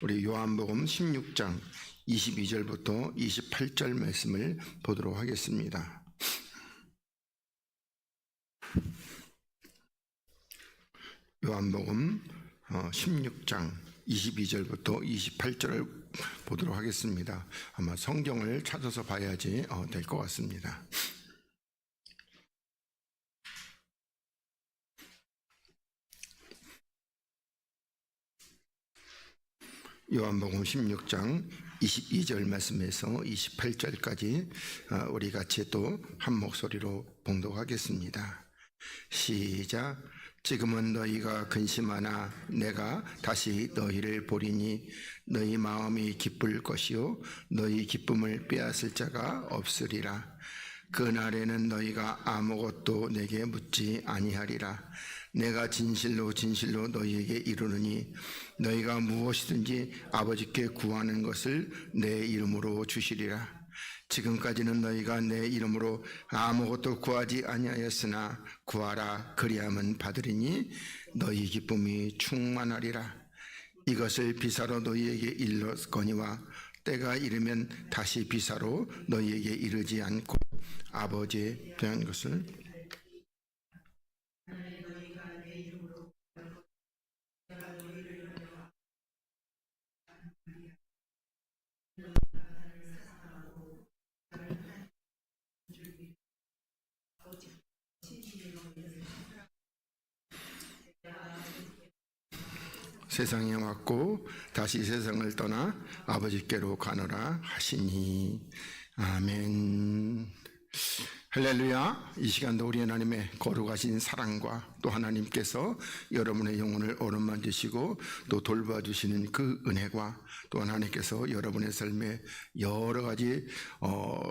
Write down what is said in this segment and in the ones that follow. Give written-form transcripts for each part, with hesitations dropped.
우리 요한복음 16장 22절부터 28절 말씀을 보도록 하겠습니다. 요한복음 16장 22절부터 28절을 보도록 하겠습니다. 아마 성경을 찾아서 봐야지 될 것 같습니다. 요한복음 16장 22절 말씀에서 28절까지 우리 같이 또 한 목소리로 봉독하겠습니다. 시작. 지금은 너희가 근심하나 내가 다시 너희를 보리니 너희 마음이 기쁠 것이요 너희 기쁨을 빼앗을 자가 없으리라. 그날에는 너희가 아무것도 내게 묻지 아니하리라. 내가 진실로 진실로 너희에게 이르노니 너희가 무엇이든지 아버지께 구하는 것을 내 이름으로 주시리라. 지금까지는 너희가 내 이름으로 아무것도 구하지 아니하였으나 구하라 그리하면 받으리니 너희 기쁨이 충만하리라. 이것을 비사로 너희에게 일렀거니와 때가 이르면 다시 비사로 너희에게 이르지 않고 아버지에 대한 것을 세상에 왔고 다시 세상을 떠나 아버지께로 가노라 하시니. 아멘. 할렐루야. 이 시간도 우리 하나님의 거룩하신 사랑과 또 하나님께서 여러분의 영혼을 어루만지시고 또 돌봐주시는 그 은혜와 또 하나님께서 여러분의 삶에 여러 가지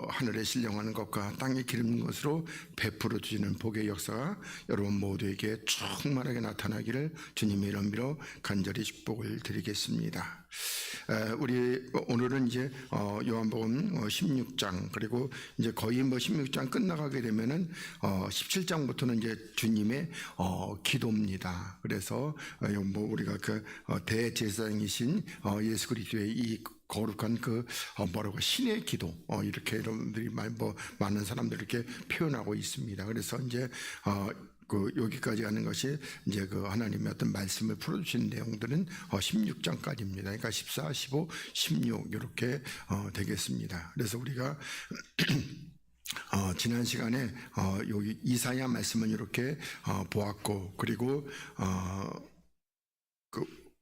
하늘에 신령하는 것과 땅에 기름는 것으로 베풀어 주시는 복의 역사가 여러분 모두에게 충만하게 나타나기를 주님의 이름으로 간절히 축복을 드리겠습니다. 우리 오늘은 이제 요한복음 16장 그리고 이제 거의 16장 끝나가게 되면은 17장부터는 이제 주님의 기도입니다. 그래서 우리가 그 대제사장이신 예수 그리스도의 이 거룩한 신의 기도 이렇게 여러분들이 많은 사람들이 이렇게 표현하고 있습니다. 그래서 이제 여기까지 하는 것이 이제 하나님의 어떤 말씀을 풀어주시는 내용들은 16장까지입니다. 그러니까 14, 15, 16 이렇게 되겠습니다. 그래서 우리가 지난 시간에 여기 이사야 말씀은 이렇게 보았고, 그리고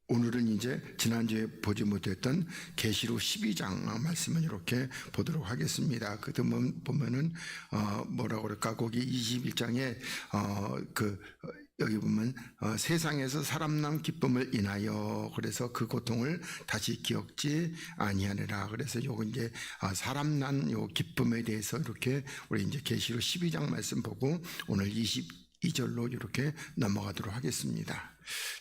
오늘은 이제 지난주에 보지 못했던 계시록 12장 말씀을 이렇게 보도록 하겠습니다. 그 보면은 뭐라고 그럴까, 거기 21장에 여기 보면 세상에서 사람남 기쁨을 인하여, 그래서 그 고통을 다시 기억지 아니하느라. 그래서 요거 이제 사람난 요 기쁨에 대해서 이렇게 우리 이제 계시록 12장 말씀 보고 오늘 22절로 이렇게 넘어가도록 하겠습니다.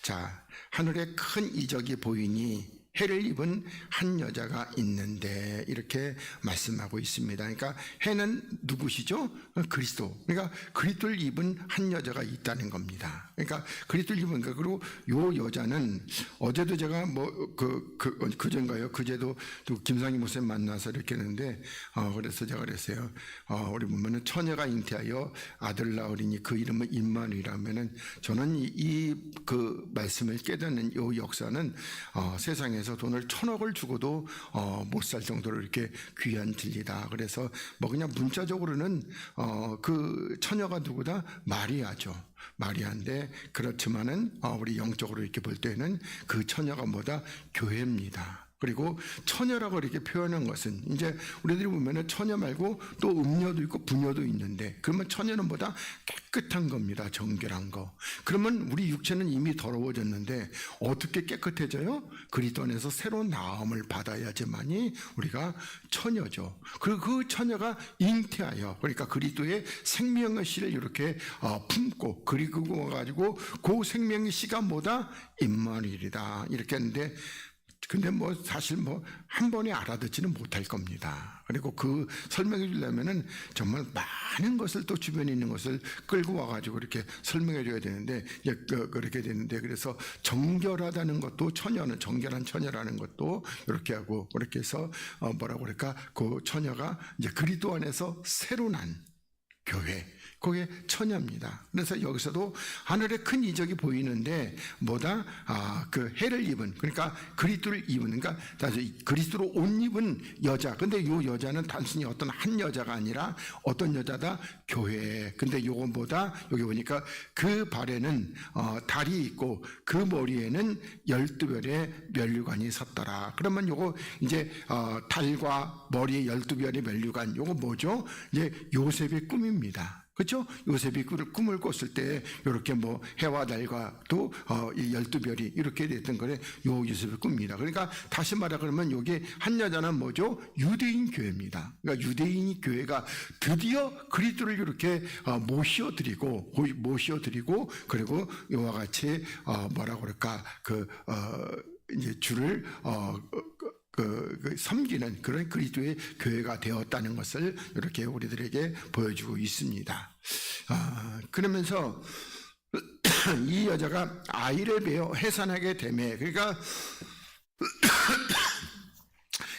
자, 하늘에 큰 이적이 보이니 해를 입은 한 여자가 있는데, 이렇게 말씀하고 있습니다. 그러니까 해는 누구시죠? 그리스도. 그러니까 그리스도를 입은 한 여자가 있다는 겁니다. 그러니까 그리스도를 입은 거. 그리고 요 여자는 어제도 제가 그제인가요? 그제도 또 김상희 목사님 만나서 이렇게 했는데, 그래서 제가 그랬어요. 우리 보면은 처녀가 잉태하여 아들 낳으리니 그 이름은 임마누엘이라면은, 저는 그 말씀을 깨닫는 요 역사는 세상에서 돈을 1,000억을 주고도 못 살 정도로 이렇게 귀한 진리다. 그래서 그냥 문자적으로는 그 처녀가 누구다? 마리아죠. 마리아인데, 그렇지만은 우리 영적으로 이렇게 볼 때는 그 처녀가 뭐다? 교회입니다. 그리고 처녀라고 이렇게 표현한 것은, 이제 우리들이 보면은 처녀 말고 또 음녀도 있고 부녀도 있는데, 그러면 처녀는 뭐다? 깨끗한 겁니다. 정결한 거. 그러면 우리 육체는 이미 더러워졌는데 어떻게 깨끗해져요? 그리스도 안에서 새로운 나음을 받아야지만이 우리가 처녀죠. 그리고 그 처녀가 잉태하여, 그러니까 그리스도의 생명의 씨를 이렇게 품고, 그리고 가지고 그 생명의 씨가 뭐다? 임마누엘이다. 이렇게 했는데, 근데 뭐 사실 뭐 한 번에 알아듣지는 못할 겁니다. 그리고 그 설명해 주려면은 정말 많은 것을 또 주변에 있는 것을 끌고 와가지고 이렇게 설명해 줘야 되는데 그렇게 되는데 그래서 정결하다는 것도 처녀는 정결한 처녀라는 것도 이렇게 하고 그렇게 해서 뭐라고 그럴까 그 처녀가 이제 그리스도 안에서 새로 난 교회, 그게 처녀입니다. 그래서 여기서도 하늘에 큰 이적이 보이는데 뭐다? 그 해를 입은, 그러니까 그리스도를 입은, 그러니까 그리스도로 옷 입은 여자. 근데 이 여자는 단순히 어떤 한 여자가 아니라 어떤 여자다? 교회. 근데 요건 뭐다? 여기 보니까 그 발에는 달이 있고 그 머리에는 12별의 면류관이 섰더라. 그러면 요거 이제 달과 머리에 12별의 면류관, 요거 뭐죠? 이제 요셉의 꿈입니다. 그렇죠? 요셉이 꿈을 꿨을 때 이렇게 뭐 해와 달과 또 이 12별이 이렇게 됐던 거래 요 요셉의 꿈입니다. 그러니까 다시 말하 그러면 요게 한 여자는 뭐죠? 유대인 교회입니다. 그러니까 유대인 교회가 드디어 그리스도를 이렇게 모셔드리고 그리고 이와 같이 뭐라고 그럴까 이제 주를 섬기는 그런 그리스도의 교회가 되었다는 것을 이렇게 우리들에게 보여주고 있습니다. 그러면서 이 여자가 아이를 베어 해산하게 되매, 그러니까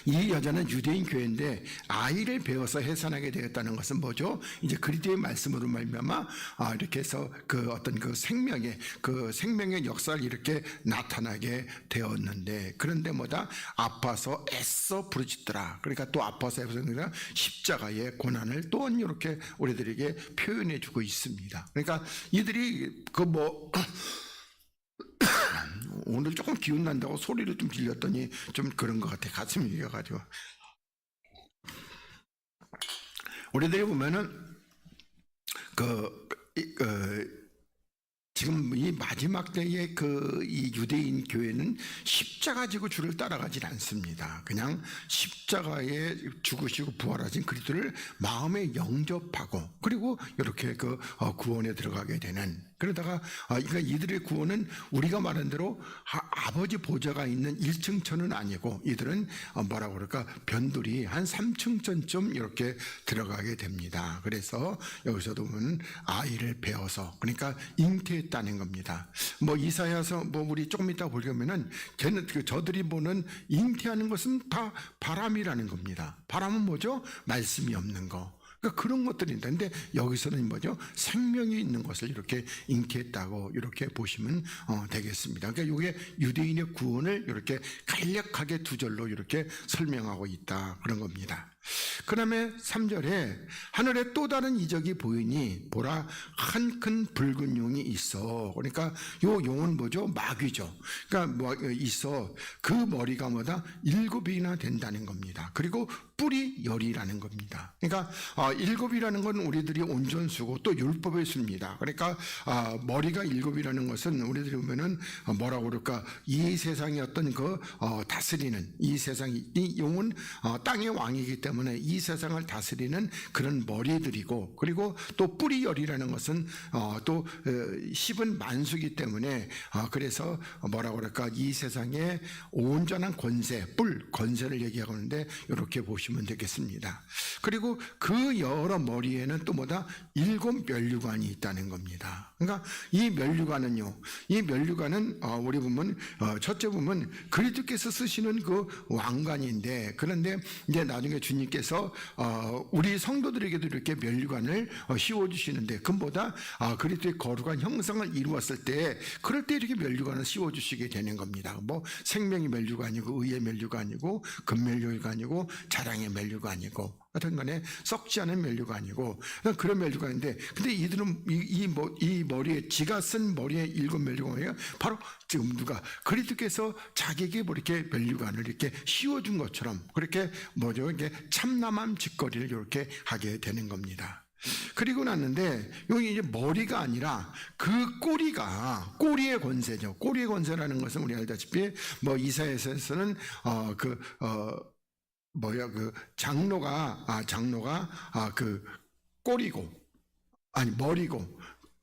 이 여자는 유대인 교회인데 아이를 베어서 해산하게 되었다는 것은 뭐죠? 이제 그리스도의 말씀으로 말미암아 이렇게 해서 그 어떤 그 생명의 역사를 이렇게 나타나게 되었는데, 그런데 뭐다? 아파서 애써 부르짖더라. 그러니까 또 아파서 애써 십자가의 고난을 또 이렇게 우리들에게 표현해주고 있습니다. 그러니까 이들이 오늘 조금 기운 난다고 소리를 좀 질렸더니 좀 그런 것 같아. 가슴이 이겨가지고. 우리들이 보면은 지금 이 마지막 때의 이 유대인 교회는 십자가 지고 주를 따라가질 않습니다. 그냥 십자가에 죽으시고 부활하신 그리스도를 마음에 영접하고 그리고 이렇게 구원에 들어가게 되는, 그러다가 그러니까 이들의 구원은 우리가 말한 대로 아버지 보좌가 있는 1층천은 아니고 이들은 뭐라고 그럴까 변두리 한 3층천쯤 이렇게 들어가게 됩니다. 그래서 여기서도 보면 아이를 베어서, 그러니까 잉태했다는 겁니다. 뭐 이사야서 우리 조금 이따 보려면은 저들이 보는 잉태하는 것은 다 바람이라는 겁니다. 바람은 뭐죠? 말씀이 없는 거. 그러니까 그런 것들인데, 근데 여기서는 뭐죠? 생명이 있는 것을 이렇게 잉태했다고 이렇게 보시면 되겠습니다. 그러니까 이게 유대인의 구원을 이렇게 간략하게 두 절로 이렇게 설명하고 있다 그런 겁니다. 그 다음에 3절에 하늘에 또 다른 이적이 보이니 보라 한 큰 붉은 용이 있어. 그러니까 요 용은 뭐죠? 마귀죠. 그러니까 있어. 그 머리가 뭐다? 7이나 된다는 겁니다. 그리고 뿔이 10이라는 겁니다. 그러니까 7이라는 건 우리들이 온전수고 또 율법의 수입니다. 그러니까 머리가 7이라는 것은 우리들이 보면은 뭐라고 그럴까, 이 세상의 어떤 다스리는 이 세상이, 이 용은 땅의 왕이기 때문에 이 세상을 다스리는 그런 머리들이고, 그리고 또 뿔이 10이라는 것은 또 10은 만수기 때문에 그래서 뭐라고 그럴까, 이 세상의 온전한 권세를 얘기하고 있는데 이렇게 보시면 되겠습니다. 그리고 그 여러 머리에는 또 뭐다? 7 면류관이 있다는 겁니다. 그러니까 이 면류관은요, 이 면류관은 우리 보면 첫째 보면 그리스도께서 쓰시는 그 왕관인데, 그런데 이제 나중에 주님께서 우리 성도들에게도 이렇게 면류관을 씌워주시는데, 그보다 그리스도의 거룩한 형상을 이루었을 때, 그럴 때 이렇게 면류관을 씌워주시게 되는 겁니다. 뭐 생명의 면류관이고 의의 면류관이고 금면류관이고 자랑의 면류관이고 하여튼 간에 썩지 않은 면류관이고 그런 면류관인데, 근데 이들은 이 머리에 지가 쓴 머리에 7 면류관이에요. 바로 지금 누가 그리스도께서 자기에게 뭐 이렇게 면류관을 이렇게 씌워준 것처럼 그렇게 뭐죠? 이게 참남함 짓거리를 이렇게 하게 되는 겁니다. 그리고 났는데 여기 이제 머리가 아니라 그 꼬리의 권세죠. 꼬리의 권세라는 것은 우리 알다시피 뭐 이사야서에서는 장로가 그 꼬리고 아니 머리고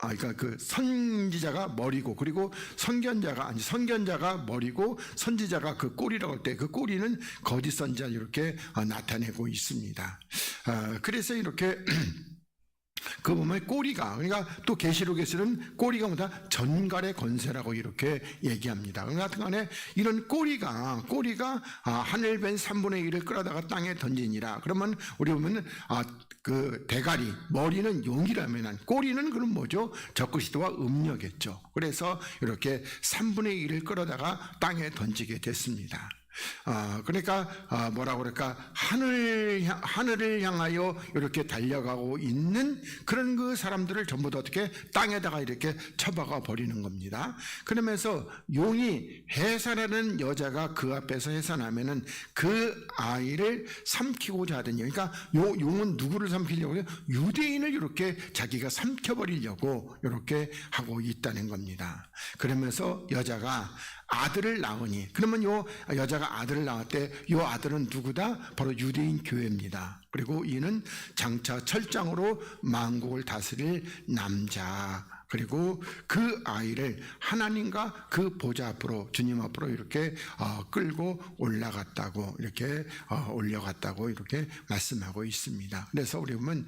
그러니까 그 선지자가 머리고, 그리고 선견자가 머리고, 선지자가 그 꼬리라고 할 때 그 꼬리는 거짓 선지자 이렇게 나타내고 있습니다. 그래서 이렇게 그 보면 꼬리가, 그러니까 또 계시록에서는 꼬리가 뭐다? 전갈의 권세라고 이렇게 얘기합니다. 그러니까 하여튼간에 이런 꼬리가 하늘 벤 3분의 1을 끌어다가 땅에 던지니라. 그러면 우리 보면은 그 대가리, 머리는 용이라면 꼬리는 그럼 뭐죠? 적그리스도와 음녀겠죠. 그래서 이렇게 3분의 1을 끌어다가 땅에 던지게 됐습니다. 그러니까 뭐라고 그럴까, 하늘을 향하여 이렇게 달려가고 있는 그런 그 사람들을 전부 다 어떻게 땅에다가 이렇게 쳐박아 버리는 겁니다. 그러면서 용이 해산하는 여자가 그 앞에서 해산하면은 그 아이를 삼키고자 하더니, 그러니까 용은 누구를 삼키려고 해요? 유대인을 이렇게 자기가 삼켜버리려고 이렇게 하고 있다는 겁니다. 그러면서 여자가 아들을 낳으니, 그러면 요 여자가 아들을 낳았대. 요 아들은 누구다? 바로 유대인 교회입니다. 그리고 이는 장차 철장으로 만국을 다스릴 남자, 그리고 그 아이를 하나님과 그 보좌 앞으로, 주님 앞으로 이렇게 끌고 올라갔다고, 이렇게 올려갔다고 이렇게 말씀하고 있습니다. 그래서 우리 보면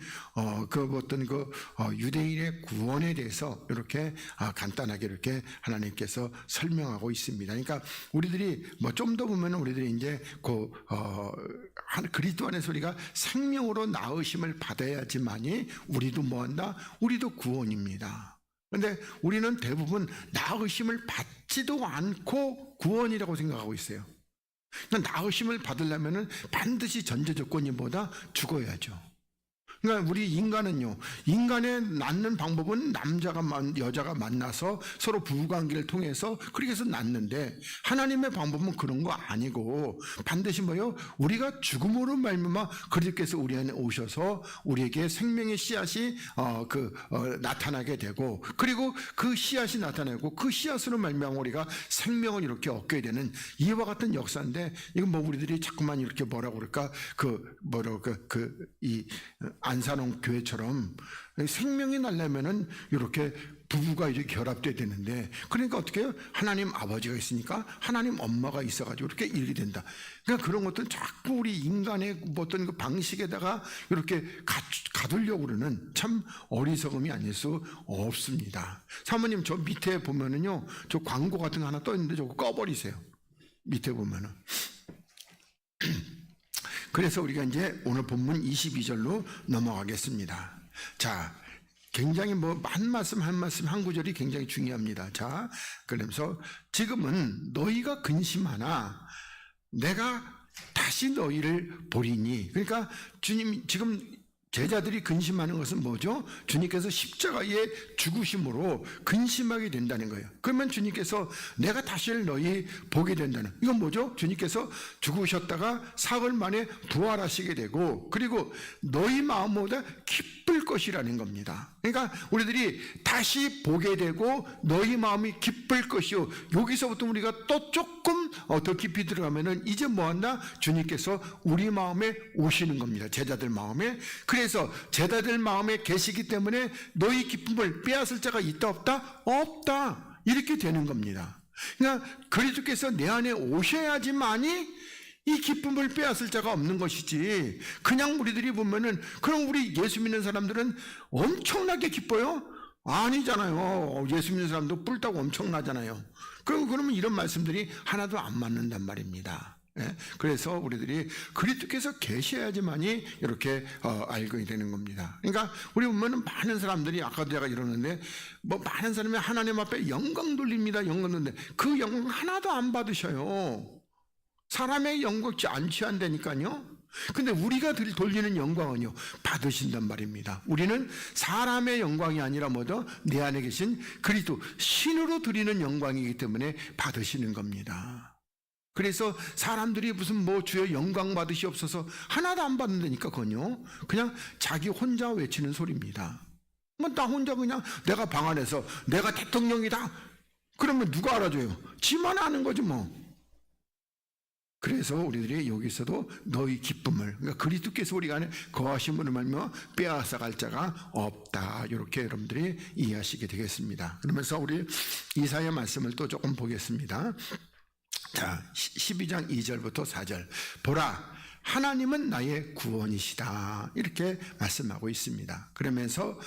그 어떤 그 유대인의 구원에 대해서 이렇게 간단하게 이렇게 하나님께서 설명하고 있습니다. 그러니까 우리들이 뭐 좀 더 보면 우리들이 이제 그리스도 안에서 우리가 생명으로 나으심을 받아야지만이 우리도 뭐한다? 우리도 구원입니다. 그런데 우리는 대부분 나으심을 받지도 않고 구원이라고 생각하고 있어요. 그러니까 나으심을 받으려면 반드시 전제 조건이 뭐다? 죽어야죠. 그러니까 우리 인간은요, 인간의 낳는 방법은 여자가 만나서 서로 부부관계를 통해서 그렇게 해서 낳는데, 하나님의 방법은 그런 거 아니고 반드시 뭐요? 우리가 죽음으로 말미암아 그리스도께서 우리 안에 오셔서 우리에게 생명의 씨앗이 나타나게 되고, 그리고 그 씨앗이 나타나고 그 씨앗으로 말미암아 우리가 생명을 이렇게 얻게 되는 이와 같은 역사인데, 이건 뭐 우리들이 자꾸만 이렇게 뭐라고 그럴까, 안산홍 교회처럼 생명이 나려면은 이렇게 부부가 이제 결합돼야 되는데, 그러니까 어떻게 해요? 하나님 아버지가 있으니까 하나님 엄마가 있어가지고 이렇게 일이 된다. 그러니까 그런 것들은 자꾸 우리 인간의 어떤 그 방식에다가 이렇게 가두려고 그러는 참 어리석음이 아닐 수 없습니다. 사모님, 저 밑에 보면은요, 저 광고 같은 거 하나 떠 있는데 저거 꺼버리세요. 밑에 보면은. 그래서 우리가 이제 오늘 본문 22절로 넘어가겠습니다. 자, 굉장히 한 말씀 한 구절이 굉장히 중요합니다. 자, 그러면서 지금은 너희가 근심하나 내가 다시 너희를 보리니. 그러니까 주님, 지금 제자들이 근심하는 것은 뭐죠? 주님께서 십자가에 죽으심으로 근심하게 된다는 거예요. 그러면 주님께서 내가 다시 너희 보게 된다는, 이건 뭐죠? 주님께서 죽으셨다가 사흘 만에 부활하시게 되고, 그리고 너희 마음보다 기쁠 것이라는 겁니다. 그러니까 우리들이 다시 보게 되고 너희 마음이 기쁠 것이요. 여기서부터 우리가 또 조금 더 깊이 들어가면은 이제 뭐한다? 주님께서 우리 마음에 오시는 겁니다. 제자들 마음에. 그래서 제자들 마음에 계시기 때문에 너희 기쁨을 빼앗을 자가 있다 없다? 없다. 이렇게 되는 겁니다. 그러니까 그리스도께서 내 안에 오셔야지만이 이 기쁨을 빼앗을 자가 없는 것이지, 그냥 우리들이 보면은, 그럼 우리 예수 믿는 사람들은 엄청나게 기뻐요? 아니잖아요. 예수 믿는 사람도 뿔따고 엄청나잖아요. 그러면 이런 말씀들이 하나도 안 맞는단 말입니다. 예? 그래서 우리들이 그리스도께서 계셔야지만이 이렇게 알게 되는 겁니다. 그러니까 우리 보면은 많은 사람들이, 아까도 제가 이러는데, 많은 사람이 하나님 앞에 영광 돌립니다. 영광 돌리는데 그 영광 하나도 안 받으셔요. 사람의 영광 안 취한다니까요. 근데 우리가 돌리는 영광은요, 받으신단 말입니다. 우리는 사람의 영광이 아니라 뭐죠? 내 안에 계신 그리스도 신으로 드리는 영광이기 때문에 받으시는 겁니다. 그래서 사람들이 무슨 주여 영광 받으시옵소서 하나도 안 받는다니까, 그건요, 그냥 자기 혼자 외치는 소리입니다. 나 혼자 그냥 내가 방 안에서 내가 대통령이다 그러면 누가 알아줘요? 지만 아는 거지 뭐. 그래서 우리들이 여기서도 너희 기쁨을, 그러니까 그리스도께서 우리 안에 거하심으로 말미암아 빼앗아갈 자가 없다, 이렇게 여러분들이 이해하시게 되겠습니다. 그러면서 우리 이사야 말씀을 또 조금 보겠습니다. 자, 12장 2절부터 4절. 보라, 하나님은 나의 구원이시다, 이렇게 말씀하고 있습니다. 그러면서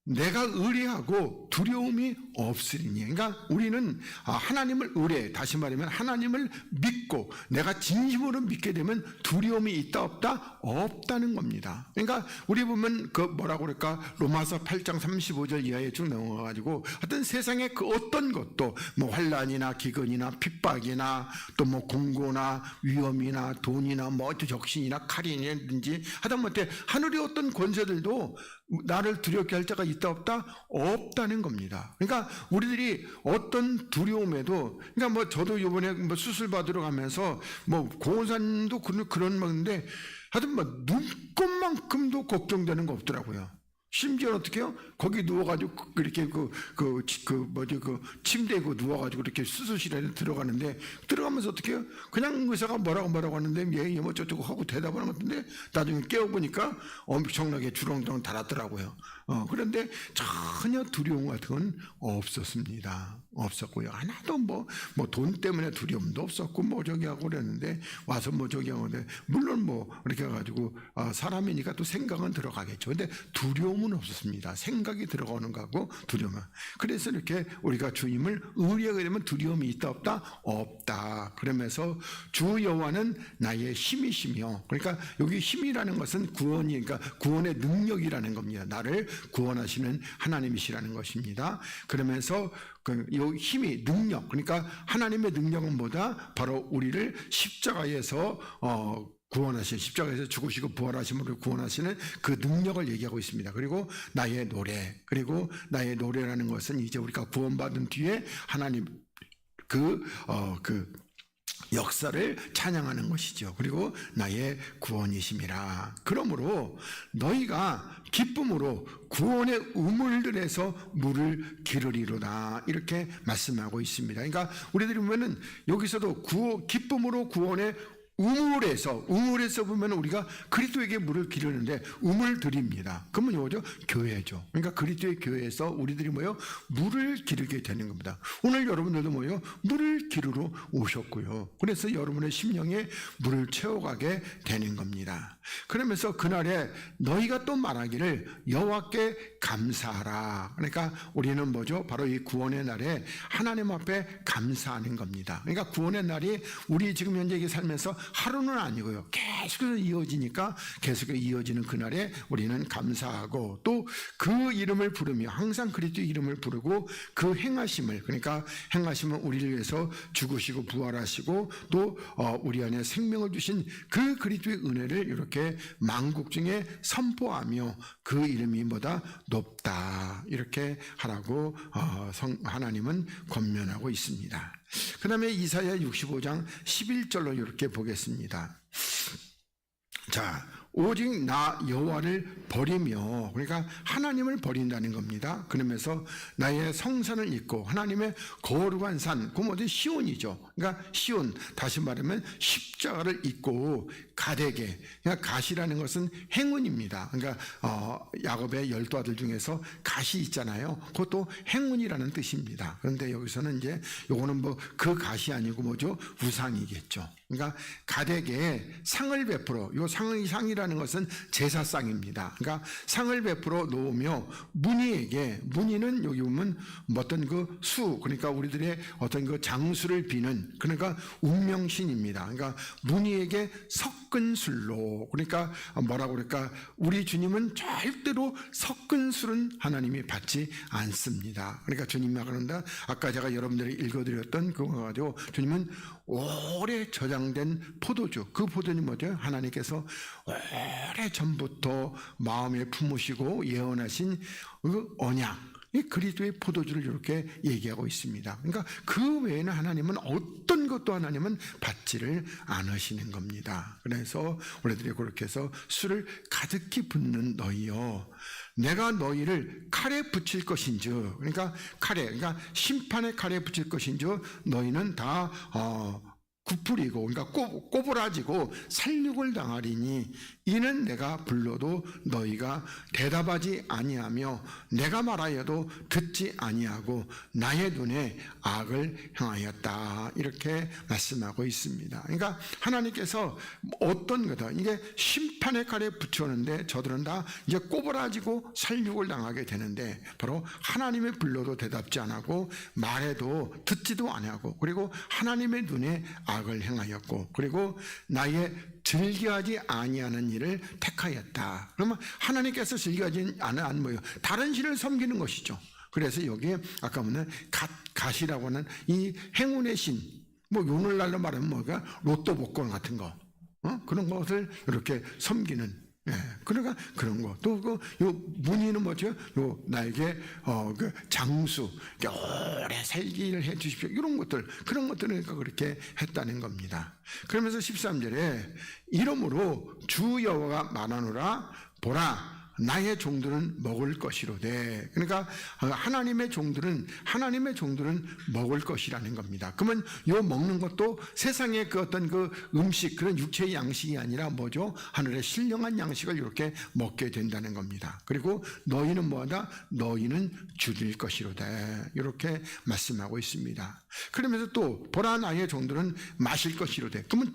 내가 의뢰하고 두려움이 없으리니, 그러니까 우리는 하나님을 의뢰, 다시 말하면 하나님을 믿고 내가 진심으로 믿게 되면 두려움이 있다 없다? 없다는 겁니다. 그러니까 우리 보면 그 뭐라고 그럴까, 로마서 8장 35절 이하에 쭉 넘어가가지고 하여튼 세상의 그 어떤 것도 뭐 환난이나 기근이나 핍박이나 또 뭐 공고나 위험이나 돈이나 뭐 적신이나 칼이든지 하다못해 하늘의 어떤 권세들도 나를 두렵게 할 자가 있다 없다? 없다는 겁니다. 그러니까 우리들이 어떤 두려움에도, 그러니까 뭐 저도 이번에 뭐 수술 받으러 가면서 뭐 고은사님도 그런 건데 하여튼 뭐 눈꽃만큼도 걱정되는 거 없더라고요. 심지어 어떻게 해요? 거기 누워가지고 이렇게 침대에 누워가지고 이렇게 수술실에 들어가는데, 들어가면서 어떻게 해요? 그냥 의사가 뭐라고 하는데 예, 뭐 저쩌고 하고 대답하는 것 같은데 나중에 깨워보니까 엄청나게 주렁주렁 달았더라고요. 그런데 전혀 두려움 같은 건 없었습니다. 없었고요. 하나도 뭐 돈 때문에 두려움도 없었고 뭐 저기 하고 그랬는데 와서 뭐 저기 하고 그랬는데, 물론 뭐 이렇게 해가지고 사람이니까 또 생각은 들어가겠죠. 근데 두려움은 없었습니다. 생각이 들어가는 거하고 두려움은. 그래서 이렇게 우리가 주님을 의뢰하게 되면 두려움이 있다 없다? 없다. 그러면서 주 여호와는 나의 힘이시며, 그러니까 여기 힘이라는 것은 구원이, 그러니까 구원의 능력이라는 겁니다. 나를 구원하시는 하나님이시라는 것입니다. 그러면서 이 힘이, 능력, 그러니까 하나님의 능력은 뭐다? 바로 우리를 십자가에서 구원하신, 십자가에서 죽으시고 부활하심으로 구원하시는 그 능력을 얘기하고 있습니다. 그리고 나의 노래, 그리고 나의 노래라는 것은 이제 우리가 구원받은 뒤에 하나님 그 역사를 찬양하는 것이죠. 그리고 나의 구원이심이라. 그러므로 너희가 기쁨으로 구원의 우물들에서 물을 기르리로다, 이렇게 말씀하고 있습니다. 그러니까 우리들이 보면은 여기서도 기쁨으로 구원의 우물에서 보면 우리가 그리스도에게 물을 기르는데 우물들입니다. 그러면 뭐죠? 교회죠. 그러니까 그리스도의 교회에서 우리들이 물을 기르게 되는 겁니다. 오늘 여러분들도 물을 기르러 오셨고요. 그래서 여러분의 심령에 물을 채워가게 되는 겁니다. 그러면서 그날에 너희가 또 말하기를 여호와께 감사하라. 그러니까 우리는 뭐죠? 바로 이 구원의 날에 하나님 앞에 감사하는 겁니다. 그러니까 구원의 날이 우리 지금 현재 살면서 하루는 아니고요, 계속해서 이어지니까 계속해서 이어지는 그날에 우리는 감사하고 또 그 이름을 부르며, 항상 그리스도의 이름을 부르고 그 행하심을, 그러니까 행하심은 우리를 위해서 죽으시고 부활하시고 또 우리 안에 생명을 주신 그 그리스도의 은혜를 이렇게 만국 중에 선포하며 그 이름이 뭐다? 높다, 이렇게 하라고 하나님은 권면하고 있습니다. 그 다음에 이사야 65장 11절로 이렇게 보겠습니다. 자, 오직 나 여호와를 버리며, 그러니까 하나님을 버린다는 겁니다. 그러면서 나의 성산을 잊고, 하나님의 거룩한 산, 그 뭐지? 시온이죠. 그러니까 시온, 다시 말하면 십자가를 잊고 가되게, 그러니까 갓이라는 것은 행운입니다. 그러니까 야곱의 12아들 중에서 갓이 있잖아요. 그것도 행운이라는 뜻입니다. 그런데 여기서는 이제 요거는 그 갓이 아니고 뭐죠? 우상이겠죠. 그러니까 가되게 상을 베풀어, 요 상이라는 것은 제사상입니다. 그러니까 상을 베풀어 놓으며 문의는 여기 보면 어떤 그 수, 그러니까 우리들의 어떤 그 장수를 비는, 그러니까 운명신입니다. 그러니까 문의에게 섞은 술로, 그러니까 뭐라고 그럴까, 우리 주님은 절대로 섞은 술은 하나님이 받지 않습니다. 그러니까 주님이 그런다, 아까 제가 여러분들이 읽어드렸던 그거 가지고 주님은 오래 저장된 포도주, 그 포도는 뭐죠? 하나님께서 오래 전부터 마음에 품으시고 예언하신 그 언약, 그리스도의 포도주를 이렇게 얘기하고 있습니다. 그러니까 그 외에는 하나님은 어떤 것도 하나님은 받지를 않으시는 겁니다. 그래서 우리들이 그렇게 해서 술을 가득히 붓는 너희여, 내가 너희를 칼에 붙일 것인즉, 그러니까 칼에, 그러니까 심판의 칼에 붙일 것인즉 너희는 다 구풀이고, 그러니까 꼬부라지고 살육을 당하리니 이는 내가 불러도 너희가 대답하지 아니하며 내가 말하여도 듣지 아니하고 나의 눈에 악을 행하였다. 이렇게 말씀하고 있습니다. 그러니까 하나님께서 어떤 거다, 이게 심판의 칼에 붙여오는데 저들은 다 이제 꼬부라지고 살육을 당하게 되는데, 바로 하나님의 불러도 대답지 않고 말해도 듣지도 아니하고, 그리고 하나님의 눈에 악을 행하였고, 그리고 나의 즐겨하지 아니하는 일을 택하였다. 그러면 하나님께서 즐겨하지 않은 뭐예요? 다른 신을 섬기는 것이죠. 그래서 여기에 아까 보면 갓이라고 하는 이 행운의 신, 뭐 오늘날로 말하면 뭐가 로또 복권 같은 거, 그런 것을 이렇게 섬기는. 예, 그러니까 그런 거. 또 요 문의는 뭐죠? 요 나에게 그 장수, 오래 살기를 해 주십시오. 이런 것들, 그런 것들을 그렇게 했다는 겁니다. 그러면서 13절에 이러므로 주 여호와가 말하노라, 보라 나의 종들은 먹을 것이로되. 그러니까 하나님의 종들은 먹을 것이라는 겁니다. 그러면 요 먹는 것도 세상의 그 어떤 그 음식, 그런 육체의 양식이 아니라 뭐죠? 하늘의 신령한 양식을 이렇게 먹게 된다는 겁니다. 그리고 너희는 뭐하다? 너희는 줄일 것이로되. 이렇게 말씀하고 있습니다. 그러면서 또 보라 나의 종들은 마실 것이로되. 그러면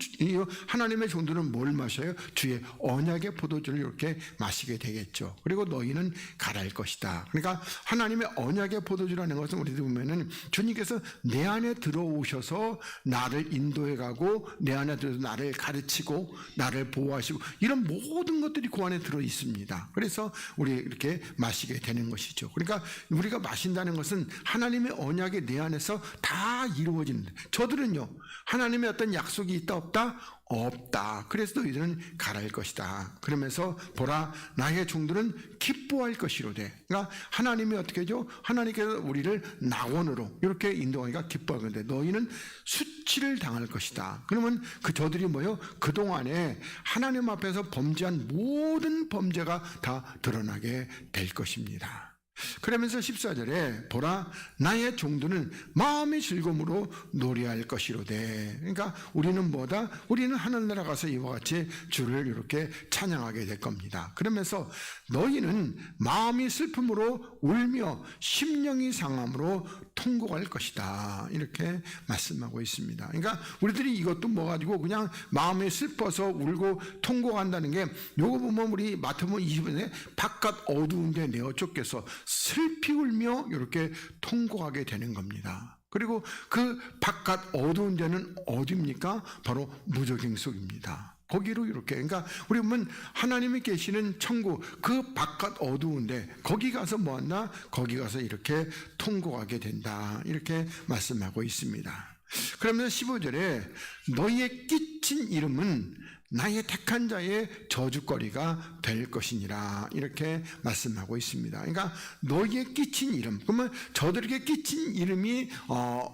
하나님의 종들은 뭘 마셔요? 주의 언약의 포도주를 이렇게 마시게 되겠죠. 그리고 너희는 갈할 것이다. 그러니까 하나님의 언약의 포도주라는 것은 우리들 보면은 주님께서 내 안에 들어오셔서 나를 인도해 가고 내 안에 들어서 나를 가르치고 나를 보호하시고, 이런 모든 것들이 그 안에 들어 있습니다. 그래서 우리 이렇게 마시게 되는 것이죠. 그러니까 우리가 마신다는 것은 하나님의 언약이 내 안에서 다 이루어지는데, 저들은요 하나님의 어떤 약속이 있다 없다? 없다. 그래서 너희들은 갈할 것이다. 그러면서 보라 나의 종들은 기뻐할 것이로되. 그러니까 하나님이 어떻게 하죠? 하나님께서 우리를 낙원으로 이렇게 인도하기가 기뻐하는데 너희는 수치를 당할 것이다. 그러면 그 저들이 뭐요? 그동안에 하나님 앞에서 범죄한 모든 범죄가 다 드러나게 될 것입니다. 그러면서 14절에 보라 나의 종들은 마음의 즐거움으로 노래할 것이로되. 그러니까 우리는 뭐다? 우리는 하늘나라 가서 이와 같이 주를 이렇게 찬양하게 될 겁니다. 그러면서 너희는 마음이 슬픔으로 울며 심령이 상함으로 통곡할 것이다. 이렇게 말씀하고 있습니다. 그러니까 우리들이 이것도 뭐 가지고 그냥 마음이 슬퍼서 울고 통곡한다는 게, 요거 보면 우리 마태복음 20절에 바깥 어두운데 내어 쫓겨서 슬피 울며 이렇게 통곡하게 되는 겁니다. 그리고 그 바깥 어두운 데는 어디입니까? 바로 무저갱 속입니다. 거기로 이렇게, 그러니까 우리 보면 하나님이 계시는 천국, 그 바깥 어두운데 거기 가서 뭐한다? 거기 가서 이렇게 통곡하게 된다. 이렇게 말씀하고 있습니다. 그러면서 15절에 너희의 끼친 이름은 나의 택한 자의 저주거리가 될 것이니라. 이렇게 말씀하고 있습니다. 그러니까 너희의 끼친 이름, 그러면 저들에게 끼친 이름이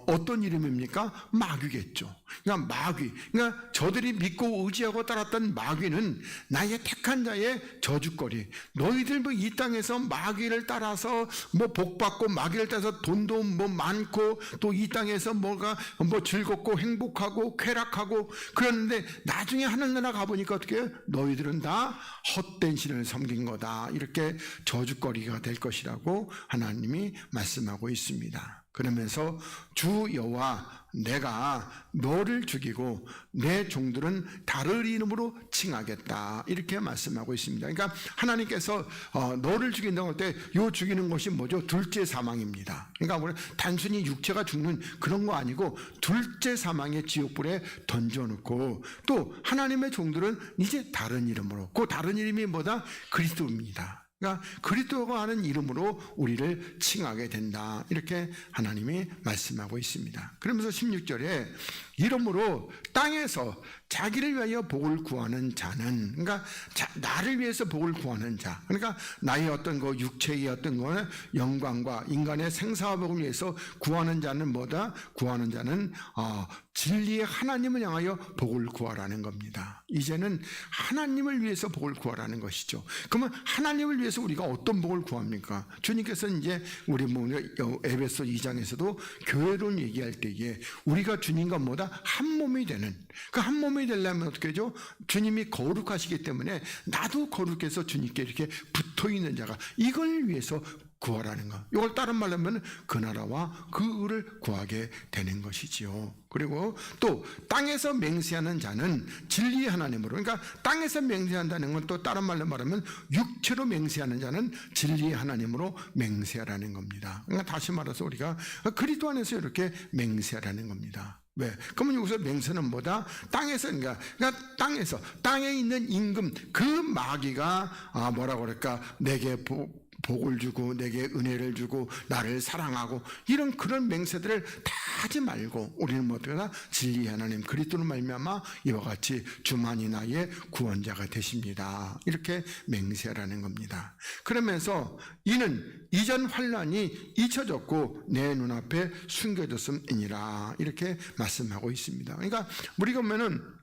어떤 이름입니까? 마귀겠죠. 그러니까 마귀, 그러니까 저들이 믿고 의지하고 따랐던 마귀는 나의 택한 자의 저주거리. 너희들 뭐 이 땅에서 마귀를 따라서 뭐 복받고 마귀를 따라서 돈도 뭐 많고 또 이 땅에서 뭐가 뭐 즐겁고 행복하고 쾌락하고 그러는데 나중에 하늘나라 가보니까 어떻게? 너희들은 다 헛된 신을 섬긴 거다. 이렇게 저주거리가 될 것이라고 하나님이 말씀하고 있습니다. 그러면서 주 여호와 내가 너를 죽이고 내 종들은 다른 이름으로 칭하겠다. 이렇게 말씀하고 있습니다. 그러니까 하나님께서 너를 죽인다고 할 때 요 죽이는 것이 뭐죠? 둘째 사망입니다. 그러니까 우리 단순히 육체가 죽는 그런 거 아니고 둘째 사망의 지옥불에 던져놓고, 또 하나님의 종들은 이제 다른 이름으로, 그 다른 이름이 뭐다? 그리스도입니다. 그러니까 그리스도가 하는 이름으로 우리를 칭하게 된다. 이렇게 하나님이 말씀하고 있습니다. 그러면서 16절에 이러므로 땅에서 자기를 위하여 복을 구하는 자는, 그러니까 나를 위해서 복을 구하는 자, 그러니까 나의 어떤 그 육체의 어떤 거는 영광과 인간의 생사복을 위해서 구하는 자는 뭐다? 구하는 자는 진리의 하나님을 향하여 복을 구하라는 겁니다. 이제는 하나님을 위해서 복을 구하라는 것이죠. 그러면 하나님을 위해서 위해서 우리가 어떤 복을 구합니까? 주님께서 이제 우리 에베소 2장에서도 교회론 얘기할 때에 우리가 주님과 뭐다? 한 몸이 되는, 그 한 몸이 되려면 어떻게 하죠? 주님이 거룩하시기 때문에 나도 거룩해서 주님께 이렇게 붙어 있는 자가, 이걸 위해서 구하라는 것. 이걸 다른 말로 하면 그 나라와 그 의를 구하게 되는 것이지요. 그리고 또 땅에서 맹세하는 자는 진리의 하나님으로, 그러니까 땅에서 맹세한다는 건 또 다른 말로 말하면 육체로 맹세하는 자는 진리의 하나님으로 맹세하라는 겁니다. 그러니까 다시 말해서 우리가 그리스도 안에서 이렇게 맹세하라는 겁니다. 왜? 그러면 여기서 맹세는 뭐다? 땅에서, 그러니까 땅에 있는 임금, 그 마귀가 뭐라고 그럴까? 내게 복을 주고 내게 은혜를 주고 나를 사랑하고 이런 그런 맹세들을 다 하지 말고 우리는 뭐다? 진리의 하나님 그리스도로 말미암아 이와 같이 주만이 나의 구원자가 되십니다. 이렇게 맹세하라는 겁니다. 그러면서 이는 이전 환난이 잊혀졌고 내 눈앞에 숨겨졌음이니라 이렇게 말씀하고 있습니다. 그러니까 우리가 보면은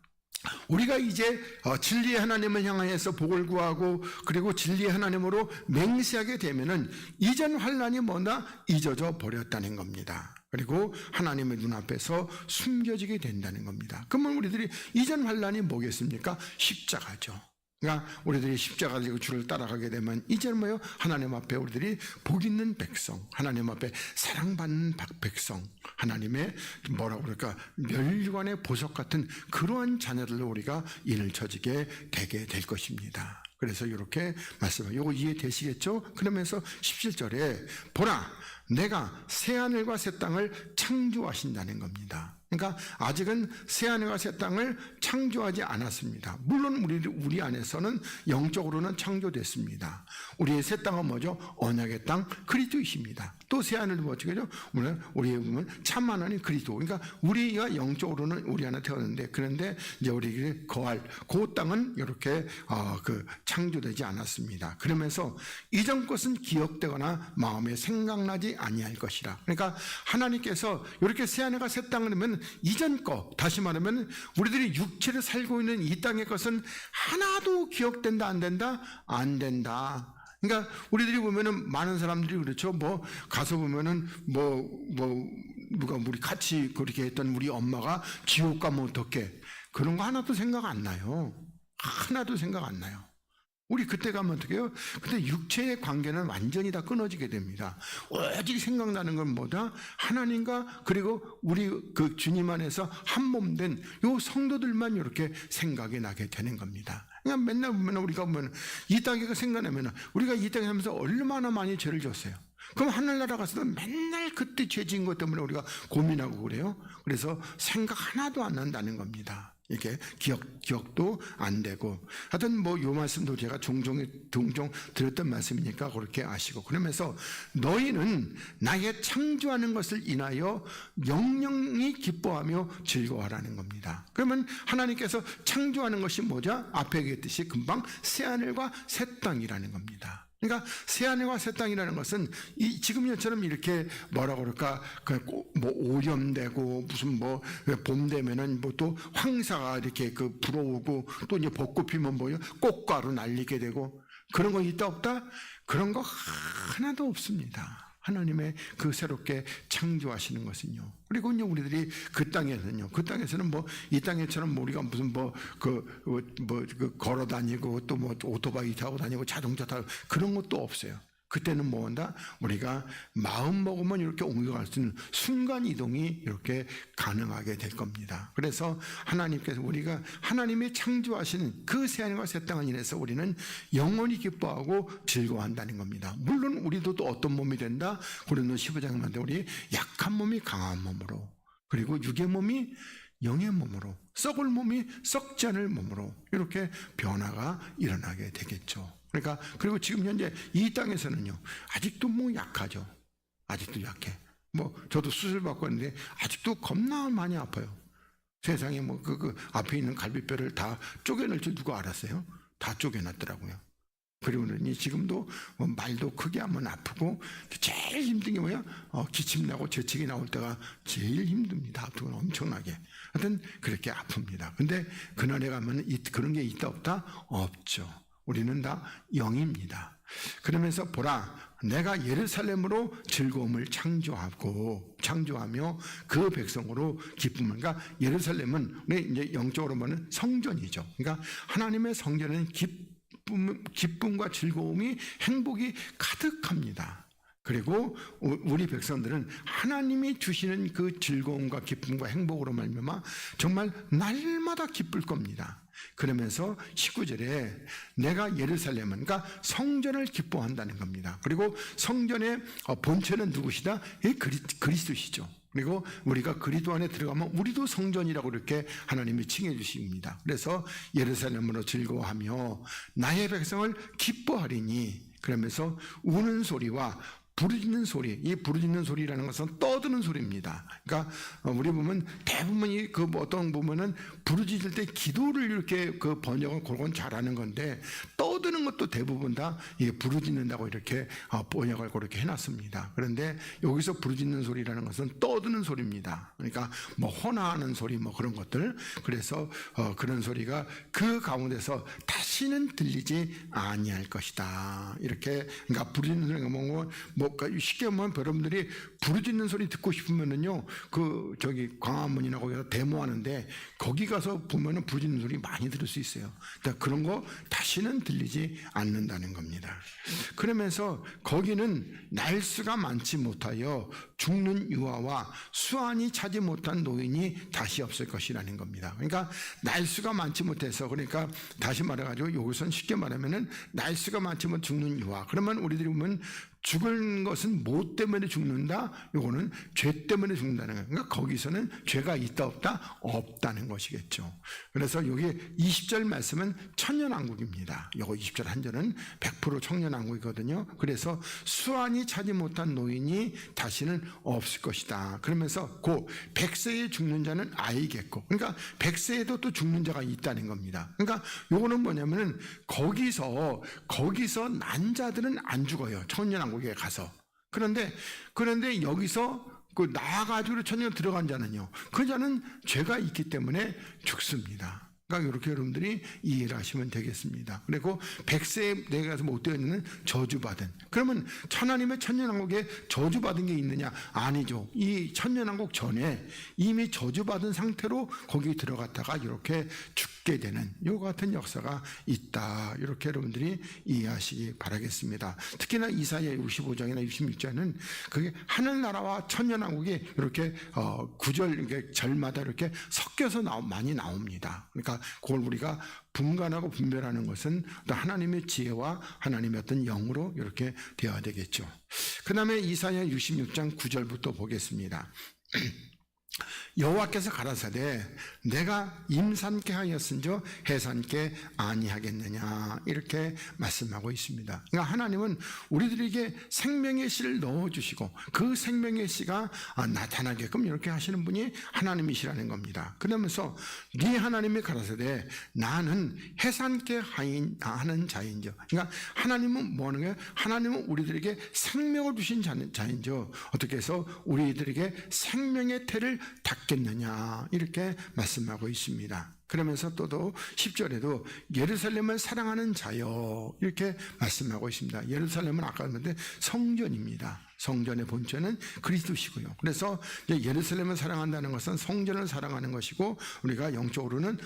우리가 이제 진리의 하나님을 향하여서 복을 구하고 그리고 진리의 하나님으로 맹세하게 되면은 이전 환난이 뭐다? 잊어져 버렸다는 겁니다. 그리고 하나님의 눈앞에서 숨겨지게 된다는 겁니다. 그러면 우리들이 이전 환난이 뭐겠습니까? 십자가죠. 그러니까 우리들이 십자가 지고 주를 따라가게 되면 이제는 뭐예요? 하나님 앞에 우리들이 복 있는 백성, 하나님 앞에 사랑받는 백성, 하나님의 뭐라고 그럴까? 멸관의 보석 같은 그러한 자녀들로 우리가 인을 쳐지게 되게 될 것입니다. 그래서 이렇게 말씀을, 요거 이해되시겠죠? 그러면서 17절에 보라 내가 새하늘과 새 땅을 창조하신다는 겁니다. 그러니까 아직은 새하늘과 새 땅을 창조하지 않았습니다. 물론 우리 안에서는 영적으로는 창조됐습니다. 우리의 새 땅은 뭐죠? 언약의 땅 그리스도이십니다. 또 새하늘도 뭐죠? 우리의 보면 참 하나님 그리스도. 그러니까 우리가 영적으로는 우리 안에 태어났는데, 그런데 이제 우리에게 거할 그 땅은 이렇게 창조되지 않았습니다. 그러면서 이전 것은 기억되거나 마음에 생각나지 아니할 것이라. 그러니까 하나님께서 이렇게 새하늘과 새 땅을 하면 이전 거, 다시 말하면 우리들이 육체를 살고 있는 이 땅의 것은 하나도 기억된다 안 된다? 안 된다. 그러니까 우리들이 보면은 많은 사람들이 그렇죠. 뭐 가서 보면은 누가 우리 같이 그렇게 했던 우리 엄마가 지옥 가면 어떡해? 그런 거 하나도 생각 안 나요. 하나도 생각 안 나요. 우리 그때 가면 어떻게 해요? 근데 육체의 관계는 완전히 다 끊어지게 됩니다. 오직 생각나는 건 뭐다? 하나님과 그리고 우리 그 주님 안에서 한 몸 된 요 성도들만 이렇게 생각이 나게 되는 겁니다. 그냥 맨날 보면 우리가 보면 이 땅에 생각나면 우리가 이 땅에 하면서 얼마나 많이 죄를 졌어요. 그럼 하늘나라 가서도 맨날 그때 죄 지은 것 때문에 우리가 고민하고 그래요. 그래서 생각 하나도 안 난다는 겁니다. 이게 기억도 안 되고. 하여튼 요 말씀도 제가 종종 드렸던 말씀이니까 그렇게 아시고. 그러면서 너희는 나의 창조하는 것을 인하여 영영이 기뻐하며 즐거워하라는 겁니다. 그러면 하나님께서 창조하는 것이 뭐죠? 앞에 얘기했듯이 금방 새하늘과 새 땅이라는 겁니다. 그러니까 새하늘과 새 땅이라는 것은 지금 현처럼 이렇게 뭐라고 그럴까, 오염되고 무슨 봄 되면은 또 황사가 이렇게 불어오고 또 이제 벚꽃 피면 꽃가루 날리게 되고 그런 거 있다 없다? 그런 거 하나도 없습니다. 하나님의 그 새롭게 창조하시는 것은요. 그리고 우리들이 그 땅에서는요. 그 땅에서는 이 땅에처럼 우리가 무슨 걸어 다니고 또 오토바이 타고 다니고 자동차 타고 그런 것도 없어요. 그때는 뭐한다? 우리가 마음 먹으면 이렇게 옮겨갈 수 있는 순간 이동이 이렇게 가능하게 될 겁니다. 그래서 하나님께서 우리가 하나님이 창조하시는 그 새하늘과 새 땅을 인해서 우리는 영원히 기뻐하고 즐거워한다는 겁니다. 물론 우리도 또 어떤 몸이 된다? 고린도 15장에 말하는데 우리 약한 몸이 강한 몸으로, 그리고 육의 몸이 영의 몸으로, 썩을 몸이 썩지 않을 몸으로 이렇게 변화가 일어나게 되겠죠. 그러니까 그리고 지금 현재 이 땅에서는요 아직도 약하죠. 아직도 약해. 저도 수술 받고 있는데 아직도 겁나 많이 아파요. 세상에 그 앞에 있는 갈비뼈를 다 쪼개낼 줄 누가 알았어요? 다 쪼개놨더라고요. 그리고 지금도 말도 크게 하면 아프고 제일 힘든 게 뭐야? 기침 나고 재채기 나올 때가 제일 힘듭니다. 아프고 엄청나게. 하여튼 그렇게 아픕니다. 근데 그날에 가면 그런 게 있다 없다? 없죠. 우리는 다 영입니다. 그러면서 보라, 내가 예루살렘으로 즐거움을 창조하며 그 백성으로 기쁨을. 그러니까 예루살렘은 우리 이제 영적으로 보면 성전이죠. 그러니까 하나님의 성전은 기쁨과 즐거움이, 행복이 가득합니다. 그리고 우리 백성들은 하나님이 주시는 그 즐거움과 기쁨과 행복으로 말미암아 정말 날마다 기쁠 겁니다. 그러면서 19절에 내가 예루살렘은, 그러니까 성전을 기뻐한다는 겁니다. 그리고 성전의 본체는 누구시다? 그리스도시죠. 그리고 우리가 그리스도 안에 들어가면 우리도 성전이라고 이렇게 하나님이 칭해 주십니다. 그래서 예루살렘으로 즐거워하며 나의 백성을 기뻐하리니, 그러면서 우는 소리와 부르짖는 소리, 이 부르짖는 소리라는 것은 떠드는 소리입니다. 그러니까 우리 보면 대부분이 어떤 보면은 부르짖을 때 기도를 이렇게 번역을 그건 잘하는 건데, 떠드는 것도 대부분 다 부르짖는다고 이렇게 번역을 그렇게 해놨습니다. 그런데 여기서 부르짖는 소리라는 것은 떠드는 소리입니다. 그러니까 뭐 호나하는 소리, 뭐 그런 것들. 그래서 그런 소리가 그 가운데서 다시는 들리지 아니할 것이다. 이렇게, 그러니까 부르짖는 소리가 쉽게 보면 여러분들이 부르짖는 소리 듣고 싶으면은요, 광화문이나 거기 가서 데모하는데 거기 가서 보면은 부르짖는 소리 많이 들을 수 있어요. 그러니까 그런 거 다시는 들리지 않는다는 겁니다. 그러면서 거기는 날수가 많지 못하여 죽는 유아와 수완이 차지 못한 노인이 다시 없을 것이라는 겁니다. 그러니까 날수가 많지 못해서, 그러니까 다시 말해가지고 여기서는 쉽게 말하면은 날수가 많지 못 죽는 유아. 그러면 우리들이 보면 죽은 것은 뭐 때문에 죽는다? 요거는 죄 때문에 죽는다는 거예요. 그러니까 거기서는 죄가 있다 없다? 없다는 것이겠죠. 그래서 여기 20절 말씀은 천년왕국입니다. 요거 20절 한 절은 100% 천년왕국이거든요. 그래서 수완이 차지 못한 노인이 다시는 없을 것이다. 그러면서 그 100세에 죽는 자는 아이겠고, 그러니까 100세에도 또 죽는 자가 있다는 겁니다. 그러니까 요거는 뭐냐면은 거기서 난 자들은 안 죽어요. 천년왕국 에 가서. 그런데 여기서 나아가지고 천년 들어간 자는요, 그 자는 죄가 있기 때문에 죽습니다. 그러니까 이렇게 여러분들이 이해를 하시면 되겠습니다. 그리고 100세에 내가 가서 못 되어 있는 저주받은. 그러면 하나님의 천년왕국에 저주받은 게 있느냐? 아니죠. 이 천년왕국 전에 이미 저주받은 상태로 거기 들어갔다가 이렇게 죽게 되는 요 같은 역사가 있다. 이렇게 여러분들이 이해하시기 바라겠습니다. 특히나 이사야 65장이나 66장은 그게 하늘나라와 천년왕국이 이렇게 구절, 절마다 이렇게 섞여서 많이 나옵니다. 그러니까 그걸 우리가 분간하고 분별하는 것은 하나님의 지혜와 하나님의 어떤 영으로 이렇게 되어야 되겠죠. 그 다음에 이사야 66장 9절부터 보겠습니다. 여호와께서 가라사대 내가 임산케 하였은저 해산케 아니하겠느냐, 이렇게 말씀하고 있습니다. 그러니까 하나님은 우리들에게 생명의 씨를 넣어주시고 그 생명의 씨가 나타나게끔 이렇게 하시는 분이 하나님이시라는 겁니다. 그러면서 네 하나님이 가라사대 나는 해산케 하는 자인저. 그러니까 하나님은 뭐 하는 거예요? 하나님은 우리들에게 생명을 주신 자인저 어떻게 해서 우리들에게 생명의 태를 닿겠느냐, 이렇게 말씀하고 있습니다. 그러면서 또 10절에도 예루살렘을 사랑하는 자여, 이렇게 말씀하고 있습니다. 예루살렘은 아까 했는데 성전입니다. 성전의 본체는 그리스도시고요. 그래서 예루살렘을 사랑한다는 것은 성전을 사랑하는 것이고, 우리가 영적으로는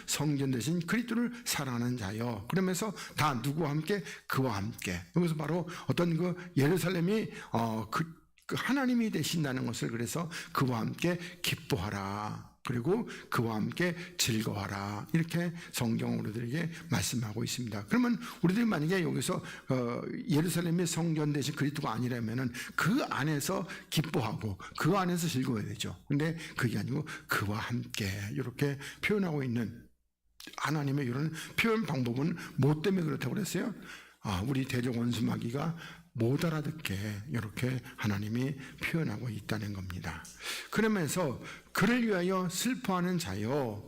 성전 대신 그리스도를 사랑하는 자여. 그러면서 다 누구와 함께? 그와 함께. 여기서 바로 어떤 예루살렘이 하나님이 되신다는 것을, 그래서 그와 함께 기뻐하라, 그리고 그와 함께 즐거워하라, 이렇게 성경 우리들에게 말씀하고 있습니다. 그러면 우리들이 만약에 여기서 예루살렘의 성전 대신 그리스도가 아니라면은 그 안에서 기뻐하고 그 안에서 즐거워야 되죠. 근데 그게 아니고 그와 함께 이렇게 표현하고 있는 하나님의 이런 표현 방법은 뭐 때문에 그렇다고 그랬어요? 우리 대적 원수 마귀가 못 알아듣게 이렇게 하나님이 표현하고 있다는 겁니다. 그러면서 그를 위하여 슬퍼하는 자여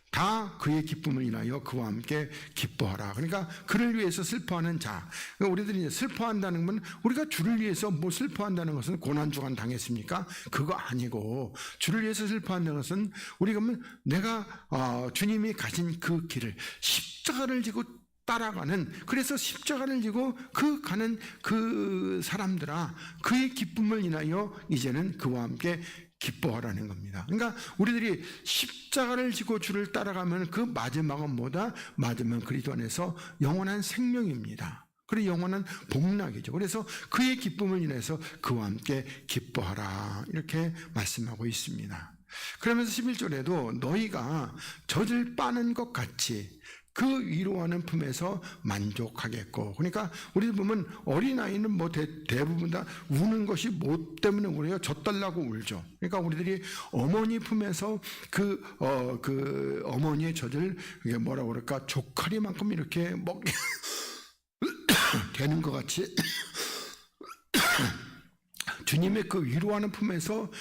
다 그의 기쁨을 인하여 그와 함께 기뻐하라. 그러니까 그를 위해서 슬퍼하는 자. 그러니까 우리들이 슬퍼한다는 건, 우리가 주를 위해서 뭐 슬퍼한다는 것은 고난주간 당했습니까? 그거 아니고, 주를 위해서 슬퍼한다는 것은 우리가 내가 주님이 가신 그 길을, 십자가를 지고 따라가는, 그래서 십자가를 지고 그 가는 그 사람들아, 그의 기쁨을 인하여 이제는 그와 함께 기뻐하라는 겁니다. 그러니까 우리들이 십자가를 지고 주를 따라가면 그 마지막은 뭐다? 마지막은 그리스도 안에서 영원한 생명입니다. 그리고 영원한 복락이죠. 그래서 그의 기쁨을 인해서 그와 함께 기뻐하라, 이렇게 말씀하고 있습니다. 그러면서 11절에도 너희가 젖을 빠는 것 같이 그 위로하는 품에서 만족하겠고, 그러니까 우리 보면 어린아이는 뭐 대부분 다 우는 것이 뭐 때문에 울어요? 젖 달라고 울죠. 그러니까 우리들이 어머니 품에서 그 어머니의 젖을 뭐라고 그럴까, 조카리만큼 이렇게 먹게 되는 것 같이 주님의 그 위로하는 품에서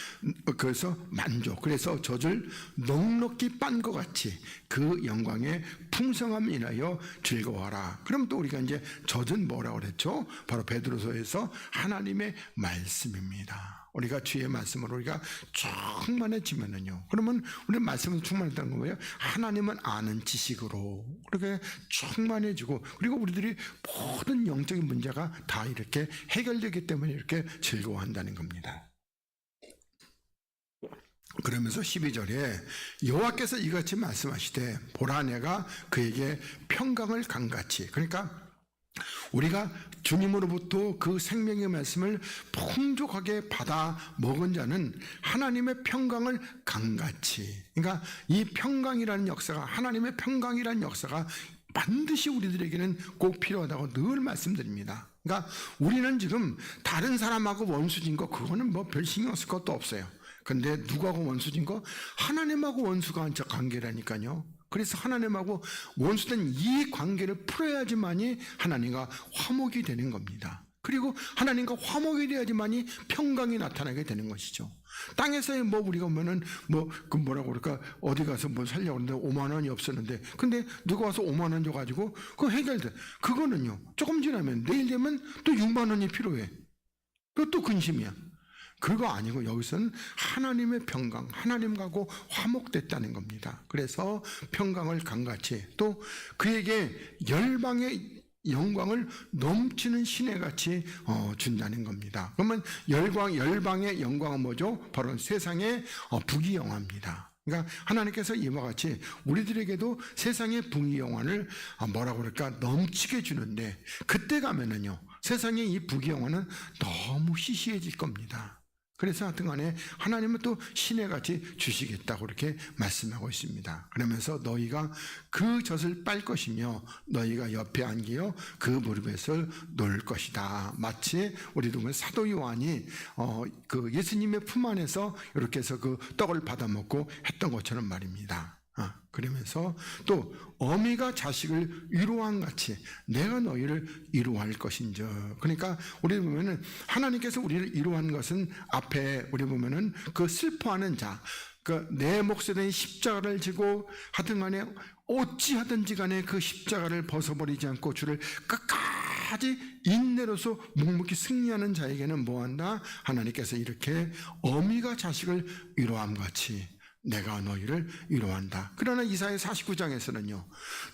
그래서 만족, 그래서 젖을 넉넉히 빤 것 같이 그 영광의 풍성함 인하여 즐거워하라. 그럼 또 우리가 이제 젖은 뭐라고 그랬죠? 바로 베드로서에서 하나님의 말씀입니다. 우리가 주의 말씀으로 우리가 충만해지면은요, 그러면 우리 말씀은 충만했다는 거예요. 하나님은 아는 지식으로 그렇게 충만해지고, 그리고 우리들이 모든 영적인 문제가 다 이렇게 해결되기 때문에 이렇게 즐거워한다는 겁니다. 그러면서 12절에 여호와께서 이같이 말씀하시되 보라 내가 그에게 평강을 강같이, 그러니까 우리가 주님으로부터 그 생명의 말씀을 풍족하게 받아 먹은 자는 하나님의 평강을 강같이, 그러니까 이 평강이라는 역사가, 하나님의 평강이라는 역사가 반드시 우리들에게는 꼭 필요하다고 늘 말씀드립니다. 그러니까 우리는 지금 다른 사람하고 원수진 거, 그거는 뭐 별 신경 쓸 것도 없어요. 근데 누구하고 원수진 거? 하나님하고 원수가 한 관계라니까요. 그래서 하나님하고 원수된 이 관계를 풀어야지만이 하나님과 화목이 되는 겁니다. 그리고 하나님과 화목이 돼야지만이 평강이 나타나게 되는 것이죠. 땅에서의 뭐 우리가 보면은 그 뭐라고 그럴까, 어디 가서 뭐 살려고 하는데 5만 원이 없었는데, 근데 누가 와서 5만 원 줘가지고 그거 해결돼. 그거는요, 조금 지나면 내일 되면 또 6만 원이 필요해. 그것도 근심이야. 그거 아니고 여기서는 하나님의 평강, 하나님하고 화목됐다는 겁니다. 그래서 평강을 강같이, 또 그에게 열방의 영광을 넘치는 시내같이 준다는 겁니다. 그러면 열방의 영광은 뭐죠? 바로 세상의 부귀영화입니다. 그러니까 하나님께서 이와 같이 우리들에게도 세상의 부귀영화를 뭐라고 그럴까, 넘치게 주는데, 그때 가면은요, 세상의 이 부귀영화는 너무 시시해질 겁니다. 그래서 하여튼 간에 하나님은 또 시내같이 주시겠다고 이렇게 말씀하고 있습니다. 그러면서 너희가 그 젖을 빨 것이며 너희가 옆에 앉기어 그 무릎에서 놓을 것이다. 마치 우리도 사도 요한이 그 예수님의 품 안에서 이렇게 해서 그 떡을 받아 먹고 했던 것처럼 말입니다. 그러면서 또 어미가 자식을 위로한 같이 내가 너희를 위로할 것인즉, 그러니까 우리 보면은 하나님께서 우리를 위로한 것은 앞에 우리 보면은 그 슬퍼하는 자, 그 내 몫에 대한 십자가를 지고 하든 간에 어찌하든지 간에 그 십자가를 벗어버리지 않고 주를 끝까지 인내로서 묵묵히 승리하는 자에게는 뭐한다? 하나님께서 이렇게 어미가 자식을 위로함 같이 내가 너희를 위로한다. 그러나 이사야 49장에서는요,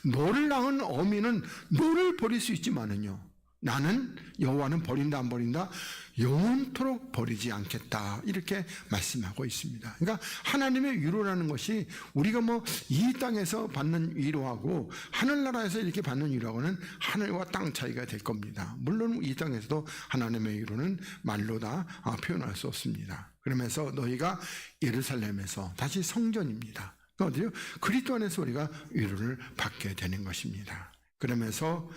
너를 낳은 어미는 너를 버릴 수 있지만은요, 나는 여호와는 버린다 안 버린다? 영원토록 버리지 않겠다. 이렇게 말씀하고 있습니다. 그러니까 하나님의 위로라는 것이 우리가 뭐 이 땅에서 받는 위로하고 하늘나라에서 이렇게 받는 위로하고는 하늘과 땅 차이가 될 겁니다. 물론 이 땅에서도 하나님의 위로는 말로 다 표현할 수 없습니다. 그러면서 너희가 예루살렘에서, 다시 성전입니다. 어디요? 그리스도 안에서 우리가 위로를 받게 되는 것입니다. 그러면서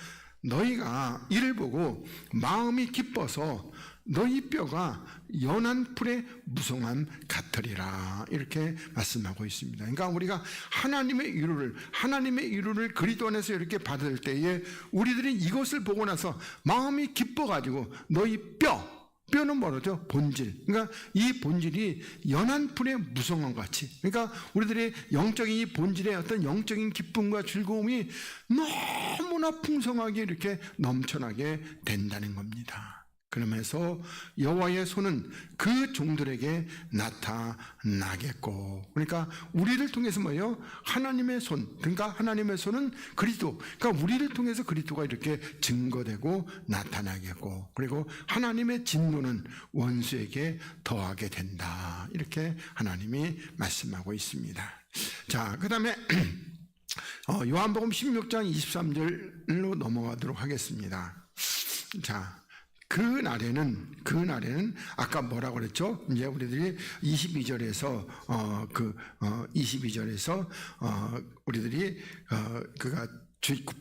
너희가 이를 보고 마음이 기뻐서 너희 뼈가 연한 풀의 무성함 같으리라. 이렇게 말씀하고 있습니다. 그러니까 우리가 하나님의 위로를 그리스도 안에서 이렇게 받을 때에 우리들이 이것을 보고 나서 마음이 기뻐가지고 너희 뼈는 뭐라죠? 본질. 그러니까 이 본질이 연한 풀의 무성함 같이, 그러니까 우리들의 영적인 이 본질의 어떤 영적인 기쁨과 즐거움이 너무나 풍성하게 이렇게 넘쳐나게 된다는 겁니다. 그러면서 여호와의 손은 그 종들에게 나타나겠고, 그러니까 우리를 통해서 뭐예요? 하나님의 손, 그러니까 하나님의 손은 그리스도, 그러니까 우리를 통해서 그리스도가 이렇게 증거되고 나타나겠고, 그리고 하나님의 진노는 원수에게 더하게 된다, 이렇게 하나님이 말씀하고 있습니다. 자, 그 다음에 요한복음 16장 23절로 넘어가도록 하겠습니다. 자, 그날에는 아까 뭐라고 그랬죠? 이제 우리들이 22절에서 우리들이 그가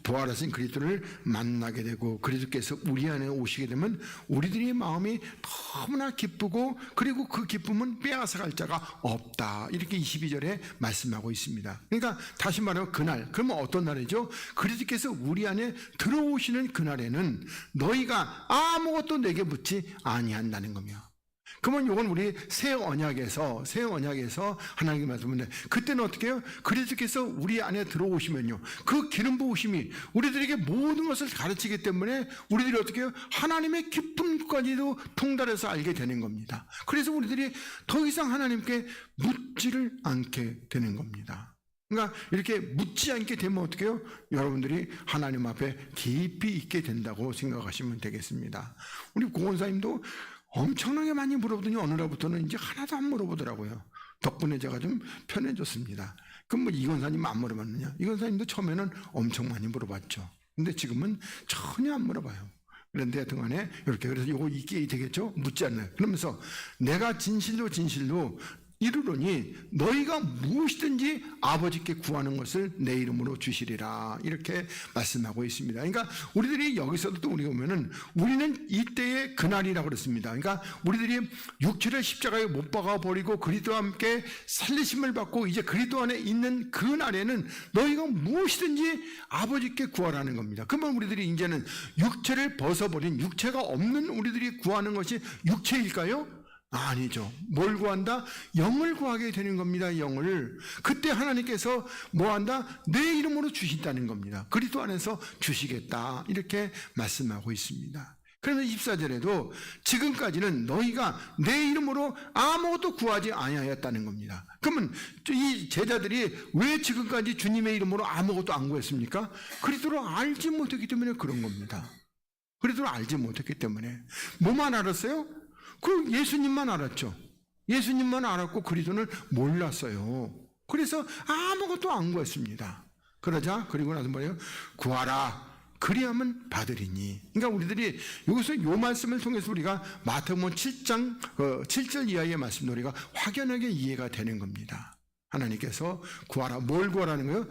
부활하신 그리스도를 만나게 되고 그리스도께서 우리 안에 오시게 되면 우리들의 마음이 너무나 기쁘고, 그리고 그 기쁨은 빼앗아갈 자가 없다, 이렇게 22절에 말씀하고 있습니다. 그러니까 다시 말하면 그날, 그러면 어떤 날이죠? 그리스도께서 우리 안에 들어오시는 그날에는 너희가 아무것도 내게 묻지 아니한다는 거며, 그러면 이건 우리 새 언약에서 하나님께 말씀하는데, 그때는 어떻게 해요? 그리스도께서 우리 안에 들어오시면요, 그 기름 부으심이 우리들에게 모든 것을 가르치기 때문에 우리들이 어떻게 해요? 하나님의 기쁨까지도 통달해서 알게 되는 겁니다. 그래서 우리들이 더 이상 하나님께 묻지를 않게 되는 겁니다. 그러니까 이렇게 묻지 않게 되면 어떻게 해요? 여러분들이 하나님 앞에 깊이 있게 된다고 생각하시면 되겠습니다. 우리 고원사님도 엄청나게 많이 물어보더니 어느 날부터는 이제 하나도 안 물어보더라고요. 덕분에 제가 좀 편해졌습니다. 그럼 뭐 이건사님 안 물어봤느냐? 이건사님도 처음에는 엄청 많이 물어봤죠. 근데 지금은 전혀 안 물어봐요. 그런데 하여튼간에 이렇게, 그래서 이거 있게 되겠죠? 묻지 않나요? 그러면서 내가 진실로 이르노니 너희가 무엇이든지 아버지께 구하는 것을 내 이름으로 주시리라, 이렇게 말씀하고 있습니다. 그러니까 우리들이 여기서도 또 우리가 보면은 우리는 이때의 그날이라고 그랬습니다. 그러니까 우리들이 육체를 십자가에 못 박아 버리고 그리스도와 함께 살리심을 받고 이제 그리스도 안에 있는 그 날에는 너희가 무엇이든지 아버지께 구하라는 겁니다. 그러면 우리들이 이제는 육체를 벗어버린, 육체가 없는 우리들이 구하는 것이 육체일까요? 아니죠. 뭘 구한다? 영을 구하게 되는 겁니다. 영을. 그때 하나님께서 뭐한다? 내 이름으로 주신다는 겁니다. 그리스도 안에서 주시겠다, 이렇게 말씀하고 있습니다. 그래서 24절에도 지금까지는 너희가 내 이름으로 아무것도 구하지 아니하였다는 겁니다. 그러면 이 제자들이 왜 지금까지 주님의 이름으로 아무것도 안 구했습니까? 그리스도를 알지 못했기 때문에 그런 겁니다. 그리스도를 알지 못했기 때문에. 뭐만 알았어요? 그 예수님만 알았죠. 예수님만 알았고 그리스도는 몰랐어요. 그래서 아무것도 안 구했습니다. 그러자 그리고 나서 뭐예요? 구하라, 그리하면 받으리니. 그러니까 우리들이 여기서 이 말씀을 통해서 우리가 마태복음 7장 7절 이하의 말씀도 우리가 확연하게 이해가 되는 겁니다. 하나님께서 구하라, 뭘 구하라는 거예요?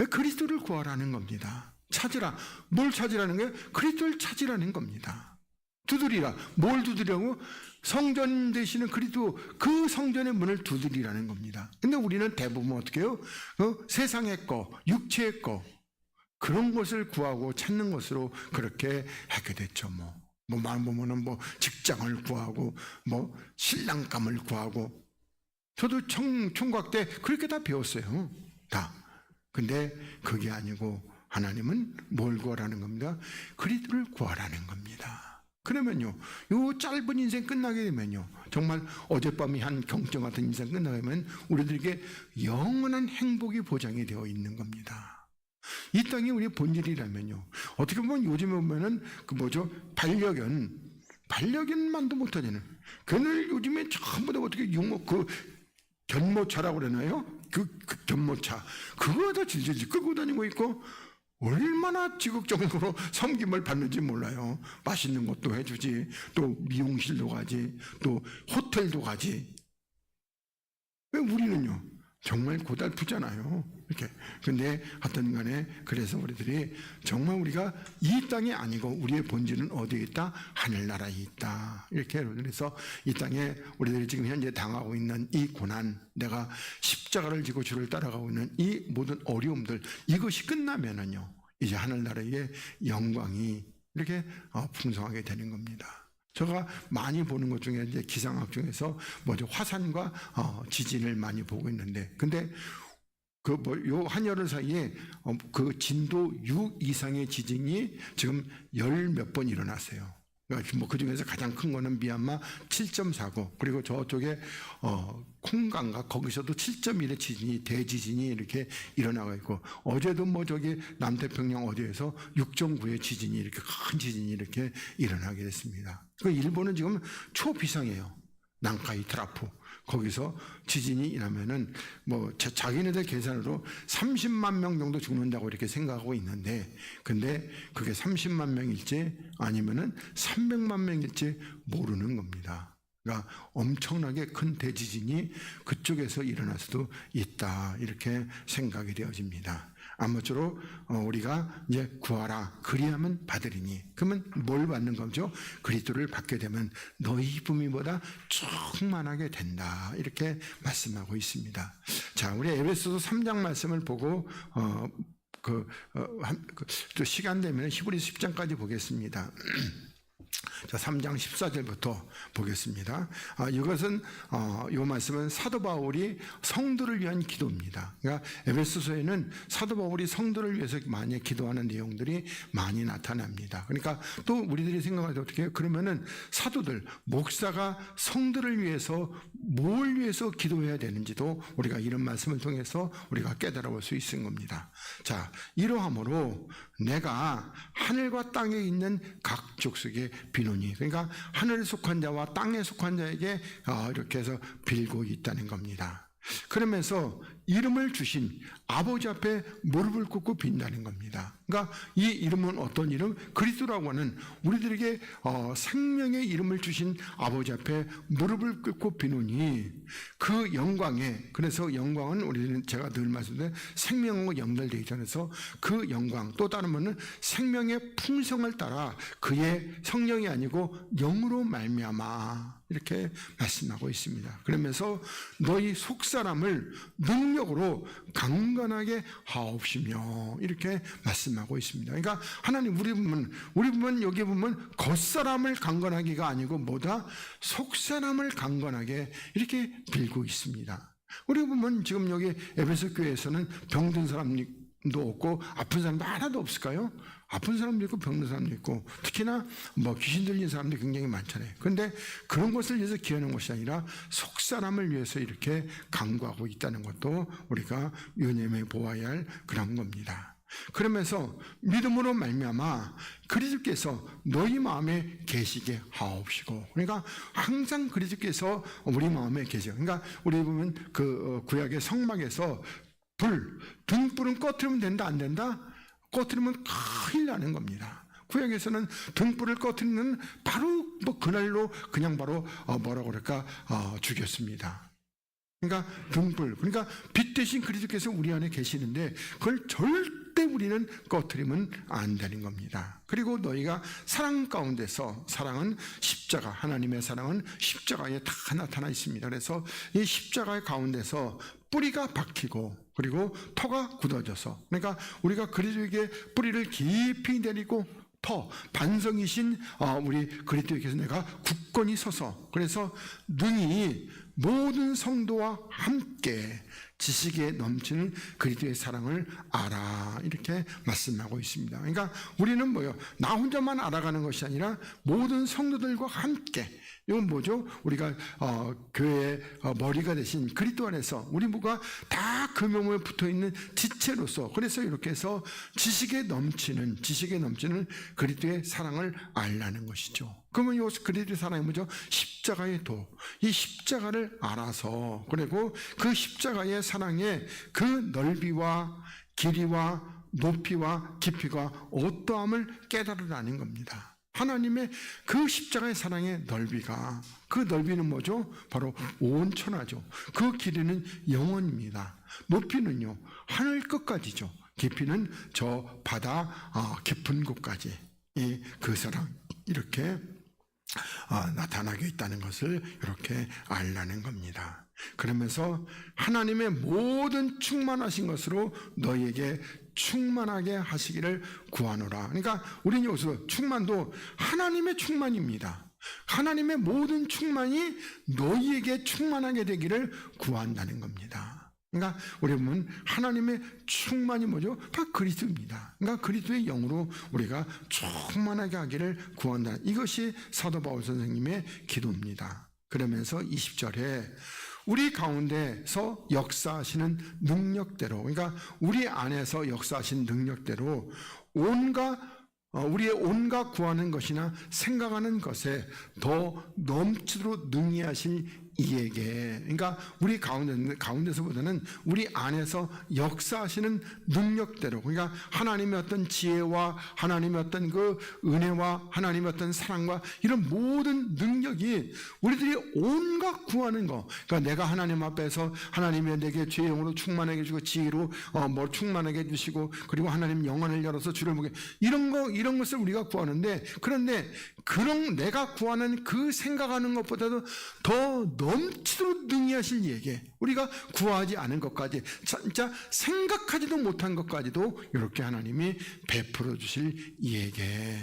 그리스도를 구하라는 겁니다. 찾으라, 뭘 찾으라는 거예요? 그리스도를 찾으라는 겁니다. 두드리라, 뭘 두드리라고? 성전 되시는 그리스도, 그 성전의 문을 두드리라는 겁니다. 근데 우리는 대부분 어떻게 해요? 세상의 거, 육체의 거, 그런 것을 구하고 찾는 것으로 그렇게 하게 됐죠. 말 보면은 직장을 구하고, 신랑감을 구하고. 저도 총각 때 그렇게 다 배웠어요. 다. 근데 그게 아니고 하나님은 뭘 구하라는 겁니다? 그리스도를 구하라는 겁니다. 그러면요, 요 짧은 인생 끝나게 되면요, 정말 어젯밤이 한 경점 같은 인생 끝나게 되면 우리들에게 영원한 행복이 보장이 되어 있는 겁니다. 이 땅이 우리의 본질이라면요, 어떻게 보면 요즘에 보면은 반려견만도 못하잖아요. 그늘 요즘에 전부 다 어떻게 견모차라고 그러나요? 그 견모차, 그거 다 질질 끌고 다니고 있고, 얼마나 지극정성으로 섬김을 받는지 몰라요. 맛있는 것도 해주지, 또 미용실도 가지, 또 호텔도 가지. 왜 우리는요? 정말 고달프잖아요. 이렇게. 근데 하여튼 간에 그래서 우리들이 정말 우리가 이 땅이 아니고 우리의 본질은 어디에 있다? 하늘나라에 있다. 이렇게 그래서 이 땅에 우리들이 지금 현재 당하고 있는 이 고난, 내가 십자가를 지고 주를 따라가고 있는 이 모든 어려움들, 이것이 끝나면은요, 이제 하늘나라의 영광이 이렇게 풍성하게 되는 겁니다. 제가 많이 보는 것 중에 이제 기상학 중에서 화산과 지진을 많이 보고 있는데, 근데 요 한여름 사이에 그 진도 6 이상의 지진이 지금 10몇 번 일어났어요. 뭐 그중에서 가장 큰 거는 미얀마 7.49, 그리고 저쪽에 콩강가 거기서도 7.1의 지진이, 대지진이 이렇게 일어나고 있고, 어제도 뭐 저기 남태평양 어디에서 6.9의 지진이, 이렇게 큰 지진이 이렇게 일어나게 됐습니다. 그 일본은 지금 초비상이에요. 난카이 트라프. 거기서 지진이 일어나면은 뭐 자기네들 계산으로 30만 명 정도 죽는다고 이렇게 생각하고 있는데, 근데 그게 30만 명일지 아니면은 300만 명일지 모르는 겁니다. 그러니까 엄청나게 큰 대지진이 그쪽에서 일어날 수도 있다, 이렇게 생각이 되어집니다. 아무쪼록 우리가 이제 구하라 그리하면 받으리니, 그러면 뭘 받는 거죠? 그리스도를 받게 되면 너희 부미보다 충만하게 된다, 이렇게 말씀하고 있습니다. 자, 우리 에베소서 3장 말씀을 보고 또 시간 되면 히브리서 10장까지 보겠습니다. 자, 3장 14절부터 보겠습니다. 이것은 이 말씀은 사도 바울이 성도를 위한 기도입니다. 그러니까 에베소서에는 사도 바울이 성도를 위해서 많이 기도하는 내용들이 많이 나타납니다. 그러니까 또 우리들이 생각할 때 어떻게 해요? 그러면은 사도들, 목사가 성도를 위해서 뭘 위해서 기도해야 되는지도 우리가 이런 말씀을 통해서 우리가 깨달아 볼 수 있는 겁니다. 자, 이러함으로 내가 하늘과 땅에 있는 각 족속의 비노니, 그러니까 하늘에 속한 자와 땅에 속한 자에게 이렇게 해서 빌고 있다는 겁니다. 그러면서 이름을 주신 아버지 앞에 무릎을 꿇고 빈다는 겁니다. 그러니까 이 이름은 어떤 이름? 그리스도라고 하는 우리들에게 생명의 이름을 주신 아버지 앞에 무릎을 꿇고 비노니 그 영광에, 그래서 영광은 우리는 제가 늘 말씀드린 생명과 연결되어 있잖아서 그 영광, 또 다른 말은 생명의 풍성을 따라 그의 성령이 아니고 영으로 말미암아, 이렇게 말씀하고 있습니다. 그러면서 너희 속사람을 능력으로 강건하게 하옵시며, 이렇게 말씀하고 있습니다. 그러니까 하나님 우리 보면 여기 보면 겉사람을 강건하기가 아니고 뭐다? 속사람을 강건하게 이렇게 빌고 있습니다. 우리 보면 지금 여기 에베소 교회에서는 병든 사람도 없고 아픈 사람도 하나도 없을까요? 아픈 사람도 있고 병든 사람도 있고, 특히나 뭐 귀신 들린 사람도 굉장히 많잖아요. 그런데 그런 것을 위해서 기하는 것이 아니라 속사람을 위해서 이렇게 강구하고 있다는 것도 우리가 유념해 보아야 할 그런 겁니다. 그러면서 믿음으로 말미암아 그리스도께서 너희 마음에 계시게 하옵시고, 그러니까 항상 그리스도께서 우리 마음에 계세요. 그러니까 우리 보면 그 구약의 성막에서 등불은 꺼트리면 된다, 안 된다? 꺼트리면 큰일 나는 겁니다. 구약에서는 등불을 꺼트리는 바로 뭐 그날로 그냥 바로 뭐라고 그럴까 죽였습니다. 그러니까 등불, 그러니까 빛 대신 그리스도께서 우리 안에 계시는데 그걸 절대 우리는 꺼트리면 안 되는 겁니다. 그리고 너희가 사랑 가운데서, 사랑은 십자가, 하나님의 사랑은 십자가에 다 나타나 있습니다. 그래서 이 십자가의 가운데서 뿌리가 박히고 그리고 터가 굳어져서, 그러니까 우리가 그리스도에게 뿌리를 깊이 내리고 터, 반성이신 우리 그리스도께서 내가 굳건히 서서, 그래서 능히 모든 성도와 함께 지식에 넘치는 그리스도의 사랑을 알아, 이렇게 말씀하고 있습니다. 그러니까 우리는 뭐요? 나 혼자만 알아가는 것이 아니라 모든 성도들과 함께, 이건 뭐죠? 우리가 교회의 머리가 되신 그리스도 안에서 우리 모두가 다 그 몸에 붙어있는 지체로서, 그래서 이렇게 해서 지식에 넘치는 그리스도의 사랑을 알라는 것이죠. 그러면 이 그리스도의 사랑이 뭐죠? 십자가의 도, 이 십자가를 알아서, 그리고 그 십자가의 사랑의 그 넓이와 길이와 높이와 깊이가 어떠함을 깨달으라는 겁니다. 하나님의 그 십자가의 사랑의 넓이가, 그 넓이는 뭐죠? 바로 온천하죠. 그 길이는 영원입니다. 높이는요, 하늘 끝까지죠. 깊이는 저 바다 깊은 곳까지 그 사랑, 이렇게 나타나게 있다는 것을 이렇게 알라는 겁니다. 그러면서 하나님의 모든 충만하신 것으로 너희에게 충만하게 하시기를 구하노라. 그러니까 우리는 여기서 충만도 하나님의 충만입니다. 하나님의 모든 충만이 너희에게 충만하게 되기를 구한다는 겁니다. 그러니까 우리 보면 하나님의 충만이 뭐죠? 바로 그리스도입니다. 그러니까 그리스도의 영으로 우리가 충만하게 하기를 구한다. 이것이 사도 바울 선생님의 기도입니다. 그러면서 20절에 우리 가운데서 역사하시는 능력대로, 그러니까 우리 안에서 역사하신 능력대로 우리의 온갖 구하는 것이나 생각하는 것에 더 넘치도록 능히 하실 이에게, 그러니까 우리 가운데서보다는 우리 안에서 역사하시는 능력대로, 그러니까 하나님의 어떤 지혜와 하나님의 어떤 그 은혜와 하나님의 어떤 사랑과 이런 모든 능력이 우리들이 온갖 구하는 거, 그러니까 내가 하나님 앞에서 하나님의 내게 죄의 영으로 충만하게 해주고 지혜로 충만하게 해주시고, 그리고 하나님 영안을 열어서 주를 보게, 이런 것을 우리가 구하는데, 그런데 그런 내가 구하는 그 생각하는 것보다도 더 넘치도록 능히 하실 이에게, 우리가 구하지 않은 것까지, 진짜 생각하지도 못한 것까지도 이렇게 하나님이 베풀어 주실 이에게,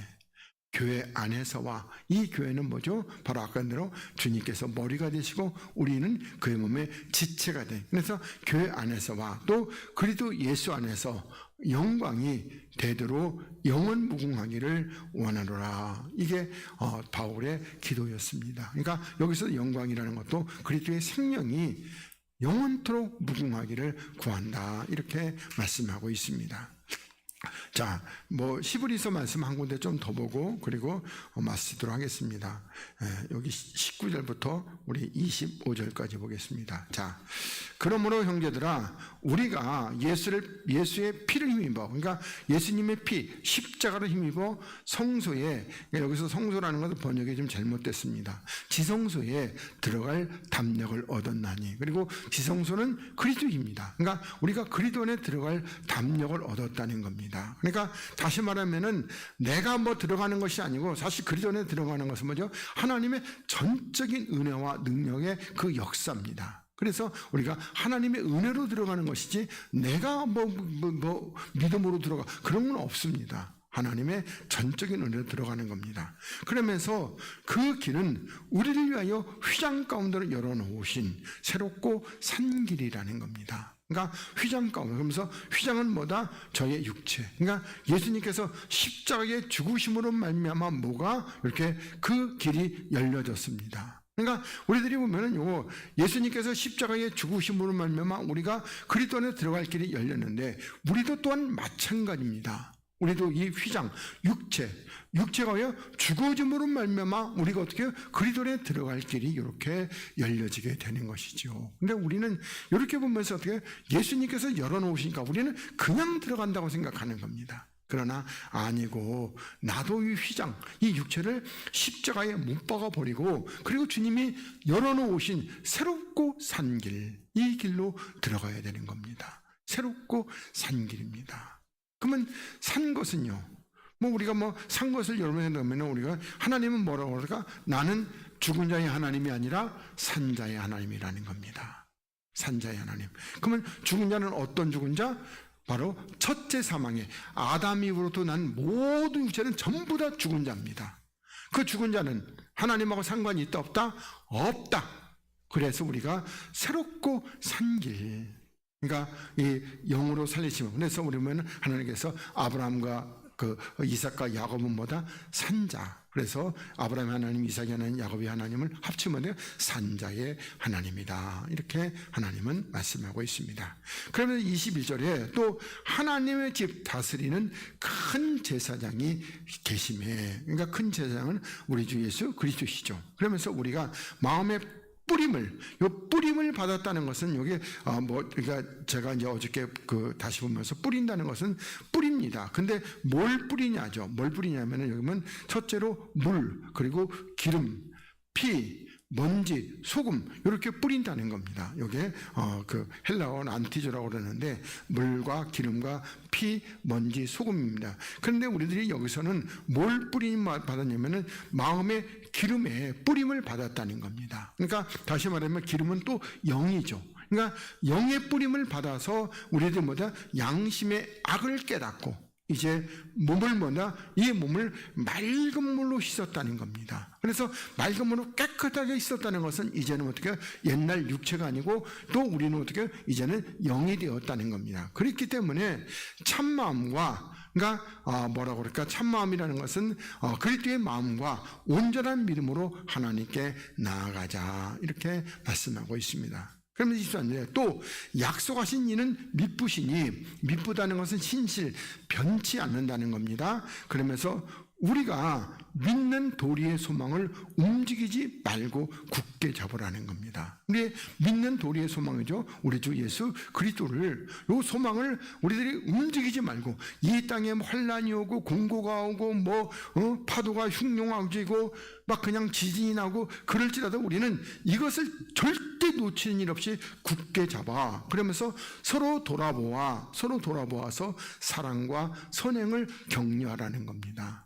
교회 안에서와, 이 교회는 뭐죠? 바로 아까 대로 주님께서 머리가 되시고 우리는 그의 몸의 지체가 돼. 그래서 교회 안에서와 또 그리스도 예수 안에서 영광이 되도록 영원 무궁하기를 원하노라. 이게 바울의 기도였습니다. 그러니까 여기서 영광이라는 것도 그리스도의 생명이 영원토록 무궁하기를 구한다, 이렇게 말씀하고 있습니다. 자, 히브리서 말씀 한 군데 좀 더 보고 그리고 마치도록 하겠습니다. 여기 19절부터 우리 25절까지 보겠습니다. 자, 그러므로 형제들아, 우리가 예수의 피를 힘입어, 그러니까 예수님의 피, 십자가를 힘입어 성소에, 여기서 성소라는 것은 번역이 좀 잘못됐습니다. 지성소에 들어갈 담력을 얻었나니, 그리고 지성소는 그리스도입니다. 그러니까 우리가 그리스도 안에 들어갈 담력을 얻었다는 겁니다. 그러니까 다시 말하면은 내가 들어가는 것이 아니고, 사실 그리스도 안에 들어가는 것은 뭐죠? 하나님의 전적인 은혜와 능력의 그 역사입니다. 그래서 우리가 하나님의 은혜로 들어가는 것이지, 내가 믿음으로 들어가, 그런 건 없습니다. 하나님의 전적인 은혜로 들어가는 겁니다. 그러면서 그 길은 우리를 위하여 휘장 가운데로 열어놓으신 새롭고 산 길이라는 겁니다. 그러니까 휘장 가운데, 그러면서 휘장은 뭐다? 저의 육체. 그러니까 예수님께서 십자가의 죽으심으로 말미암아 뭐가 이렇게 그 길이 열려졌습니다. 그러니까 우리들이 보면은 예수님께서 십자가의 죽으심으로 말미암아 우리가 그리스도 안에 들어갈 길이 열렸는데, 우리도 또한 마찬가지입니다. 우리도 이 휘장, 육체가 왜 죽어짐으로 말미암아 우리가 어떻게 그리스도 안에 들어갈 길이 이렇게 열려지게 되는 것이죠. 근데 우리는 이렇게 보면서 어떻게 예수님께서 열어놓으시니까 우리는 그냥 들어간다고 생각하는 겁니다. 그러나 아니고, 나도 이 휘장, 이 육체를 십자가에 못 박아 버리고, 그리고 주님이 열어놓으신 새롭고 산 길, 이 길로 들어가야 되는 겁니다. 새롭고 산 길입니다. 그러면 산 것은요, 우리가 산 것을 여러분에 넣으면 우리가, 하나님은 뭐라고 그럴까? 나는 죽은 자의 하나님이 아니라 산 자의 하나님이라는 겁니다. 산 자의 하나님. 그러면 죽은 자는 어떤 죽은 자? 바로 첫째 사망에 아담 이후로부터 난 모든 육체는 전부 다 죽은 자입니다. 그 죽은 자는 하나님하고 상관이 있다 없다? 없다. 그래서 우리가 새롭고 산 길, 그러니까 이 영으로 살리시면, 그래서 우리는 하나님께서 아브라함과 이삭과 야곱은 뭐다? 산자. 그래서 아브라함 하나님, 이삭이 하나님, 야곱이 하나님을 합치면 산자의 하나님이다, 이렇게 하나님은 말씀하고 있습니다. 그러면 21절에 또 하나님의 집 다스리는 큰 제사장이 계심에, 그러니까 큰 제사장은 우리 주 예수 그리스도시죠. 그러면서 우리가 마음의 뿌림을 받았다는 것은, 여기 그러니까 제가 이제 어저께 다시 보면서 뿌린다는 것은 뿌립니다. 근데 뭘 뿌리냐죠? 뭘 뿌리냐면은 여기 보면 첫째로 물, 그리고 기름, 피, 먼지, 소금, 이렇게 뿌린다는 겁니다. 이게 헬라어는 안티조라고 그러는데, 물과 기름과 피, 먼지, 소금입니다. 그런데 우리들이 여기서는 뭘 뿌림 받았냐면은 마음의 기름에 뿌림을 받았다는 겁니다. 그러니까 다시 말하면 기름은 또 영이죠. 그러니까 영의 뿌림을 받아서 우리들 양심의 악을 깨닫고, 이제 이 몸을 맑은 물로 씻었다는 겁니다. 그래서 맑은 물로 깨끗하게 씻었다는 것은 이제는 어떻게 옛날 육체가 아니고 또 우리는 어떻게 이제는 영이 되었다는 겁니다. 그렇기 때문에 참마음과 그러니까 뭐라고 그럴까? 참마음이라는 것은 그리스도의 마음과 온전한 믿음으로 하나님께 나아가자 이렇게 말씀하고 있습니다. 그러면 24절에 또 약속하신 이는 미쁘시니, 미쁘다는 것은 신실, 변치 않는다는 겁니다. 그러면서 우리가 믿는 도리의 소망을 움직이지 말고 굳게 잡으라는 겁니다. 우리의 믿는 도리의 소망이죠. 우리 주 예수 그리스도를, 이 소망을 우리들이 움직이지 말고, 이 땅에 환란이 오고 공고가 오고 파도가 흉룡하고 막 그냥 지진이 나고 그럴지라도 우리는 이것을 절대 놓치는 일 없이 굳게 잡아. 그러면서 서로 돌아보아서 사랑과 선행을 격려하라는 겁니다.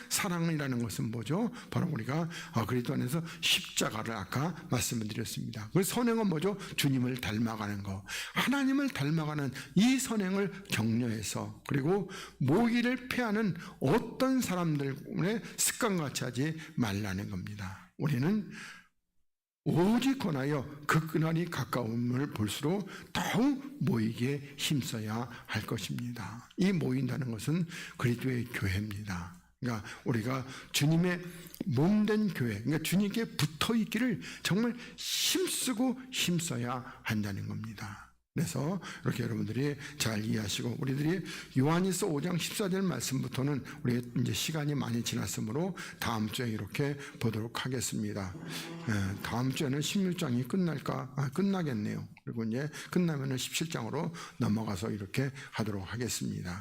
사랑이라는 것은 뭐죠? 바로 우리가 그리스도 안에서 십자가를 아까 말씀을 드렸습니다. 그 선행은 뭐죠? 주님을 닮아가는 거, 하나님을 닮아가는 이 선행을 격려해서, 그리고 모기를 패하는 어떤 사람들의 습관같이 하지 말라는 겁니다. 우리는 오직 권하여 그 그날이 가까움을 볼수록 더욱 모이기에 힘써야 할 것입니다. 이 모인다는 것은 그리스도의 교회입니다. 그러니까 우리가 주님의 몸된 교회, 그러니까 주님께 붙어 있기를 정말 힘써야 한다는 겁니다. 그래서 이렇게 여러분들이 잘 이해하시고, 우리들이 요한일서 5장 14절 말씀부터는 우리 이제 시간이 많이 지났으므로 다음 주에 이렇게 보도록 하겠습니다. 다음 주에는 16장이 끝나겠네요. 그리고 이제 끝나면은 17장으로 넘어가서 이렇게 하도록 하겠습니다.